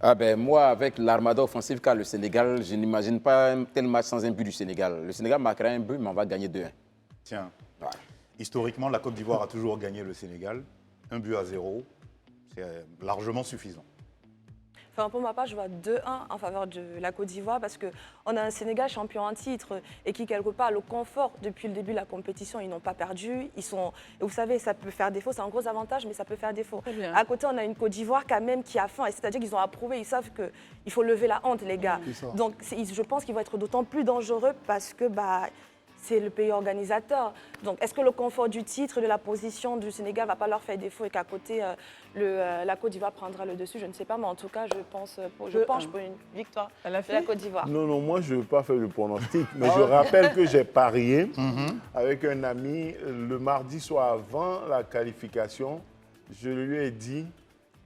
Ah ben, moi, avec l'armada offensive qu'a le Sénégal, je n'imagine pas un tel match sans un but du Sénégal. Le Sénégal marquera un but, mais on va gagner 2-1. Tiens, Ouais. historiquement, la Côte d'Ivoire a toujours gagné le Sénégal. 1-0. C'est largement suffisant. Enfin, pour ma part, je vois 2-1 en faveur de la Côte d'Ivoire parce qu'on a un Sénégal champion en titre et qui, quelque part, le confort depuis le début de la compétition, ils n'ont pas perdu. Et vous savez, ça peut faire défaut, c'est un gros avantage, mais ça peut faire défaut. À côté, on a une Côte d'Ivoire quand même qui a faim, c'est-à-dire qu'ils ont approuvé, ils savent qu'il faut lever la honte, les gars. Donc, je pense qu'ils vont être d'autant plus dangereux parce que c'est le pays organisateur. Donc, est-ce que le confort du titre, de la position du Sénégal ne va pas leur faire défaut et qu'à côté, la Côte d'Ivoire prendra le dessus? Je ne sais pas, mais en tout cas, je penche pour une victoire de la Côte d'Ivoire. Non, moi, je ne veux pas faire le pronostic, mais je rappelle que j'ai parié avec un ami le mardi soir avant la qualification. Je lui ai dit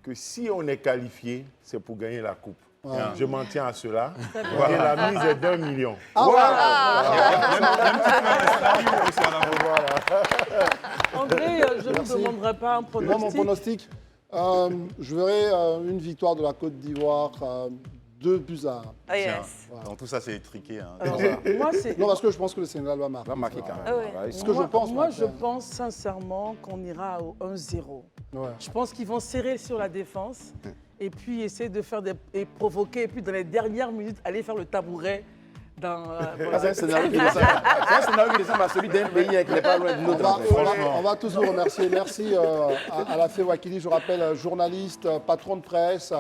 que si on est qualifié, c'est pour gagner la coupe. Je m'en tiens à cela. Et la mise est d'1 million. André, je ne vous demanderai pas un pronostic. Moi, mon pronostic, je verrai une victoire de la Côte d'Ivoire, 2-1. Ah, yes. Dans tout ça, c'est étriqué. Hein. Non, parce que je pense que le Sénégal va marquer. On va marquer quand même. Ah ouais. Ce que je pense. Moi, je pense sincèrement qu'on ira au 1-0. Ouais. Je pense qu'ils vont serrer sur la défense et puis essayer de faire et provoquer, et puis dans les dernières minutes, aller faire le tabouret. C'est un scénario qui ressemble à celui d'un pays qui n'est pas loin de notre. On va tous vous remercier. Merci à Alafé Ouakili, je rappelle, journaliste, patron de presse,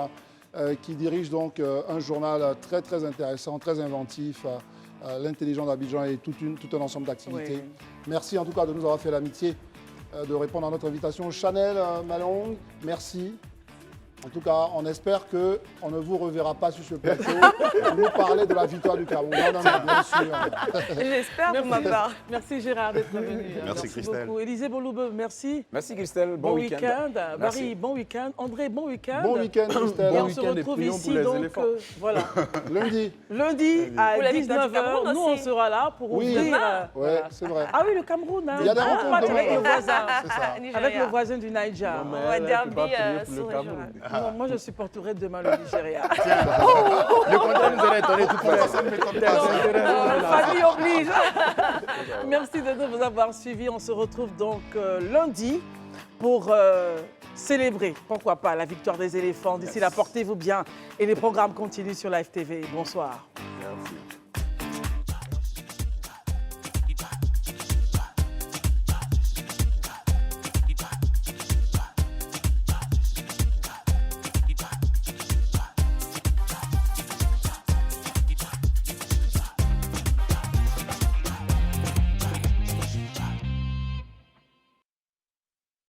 qui dirige donc un journal très très intéressant, très inventif, l'Intelligent d'Abidjan et tout un ensemble d'activités. Oui. Merci en tout cas de nous avoir fait l'amitié de répondre à notre invitation. Chanel Malong, merci. En tout cas, on espère qu'on ne vous reverra pas sur ce plateau pour nous parler de la victoire du Cameroun. Non, bien sûr. J'espère pour ma part. Merci Gérard d'être venu. Merci Christelle. Beaucoup. Élisée Boloube, merci. Merci Christelle, bon week-end. Barry, bon week-end. André, bon week-end. Bon week-end, Christelle. Et on se retrouve ici donc, voilà. Lundi à 19h, nous on sera là pour ouvrir. Oui, c'est vrai. Ah oui, le Cameroun. Il y a des rencontres avec le voisin. Avec le voisin du Niger. Derby sous régional. Non, moi je supporterai demain le Nigeria. Le contraire nous aurait étonné tout de suite. Famille oblige. Merci de nous avoir suivis. On se retrouve donc lundi pour célébrer, pourquoi pas, la victoire des éléphants. D'ici là, portez-vous bien et les programmes continuent sur Live TV. Bonsoir.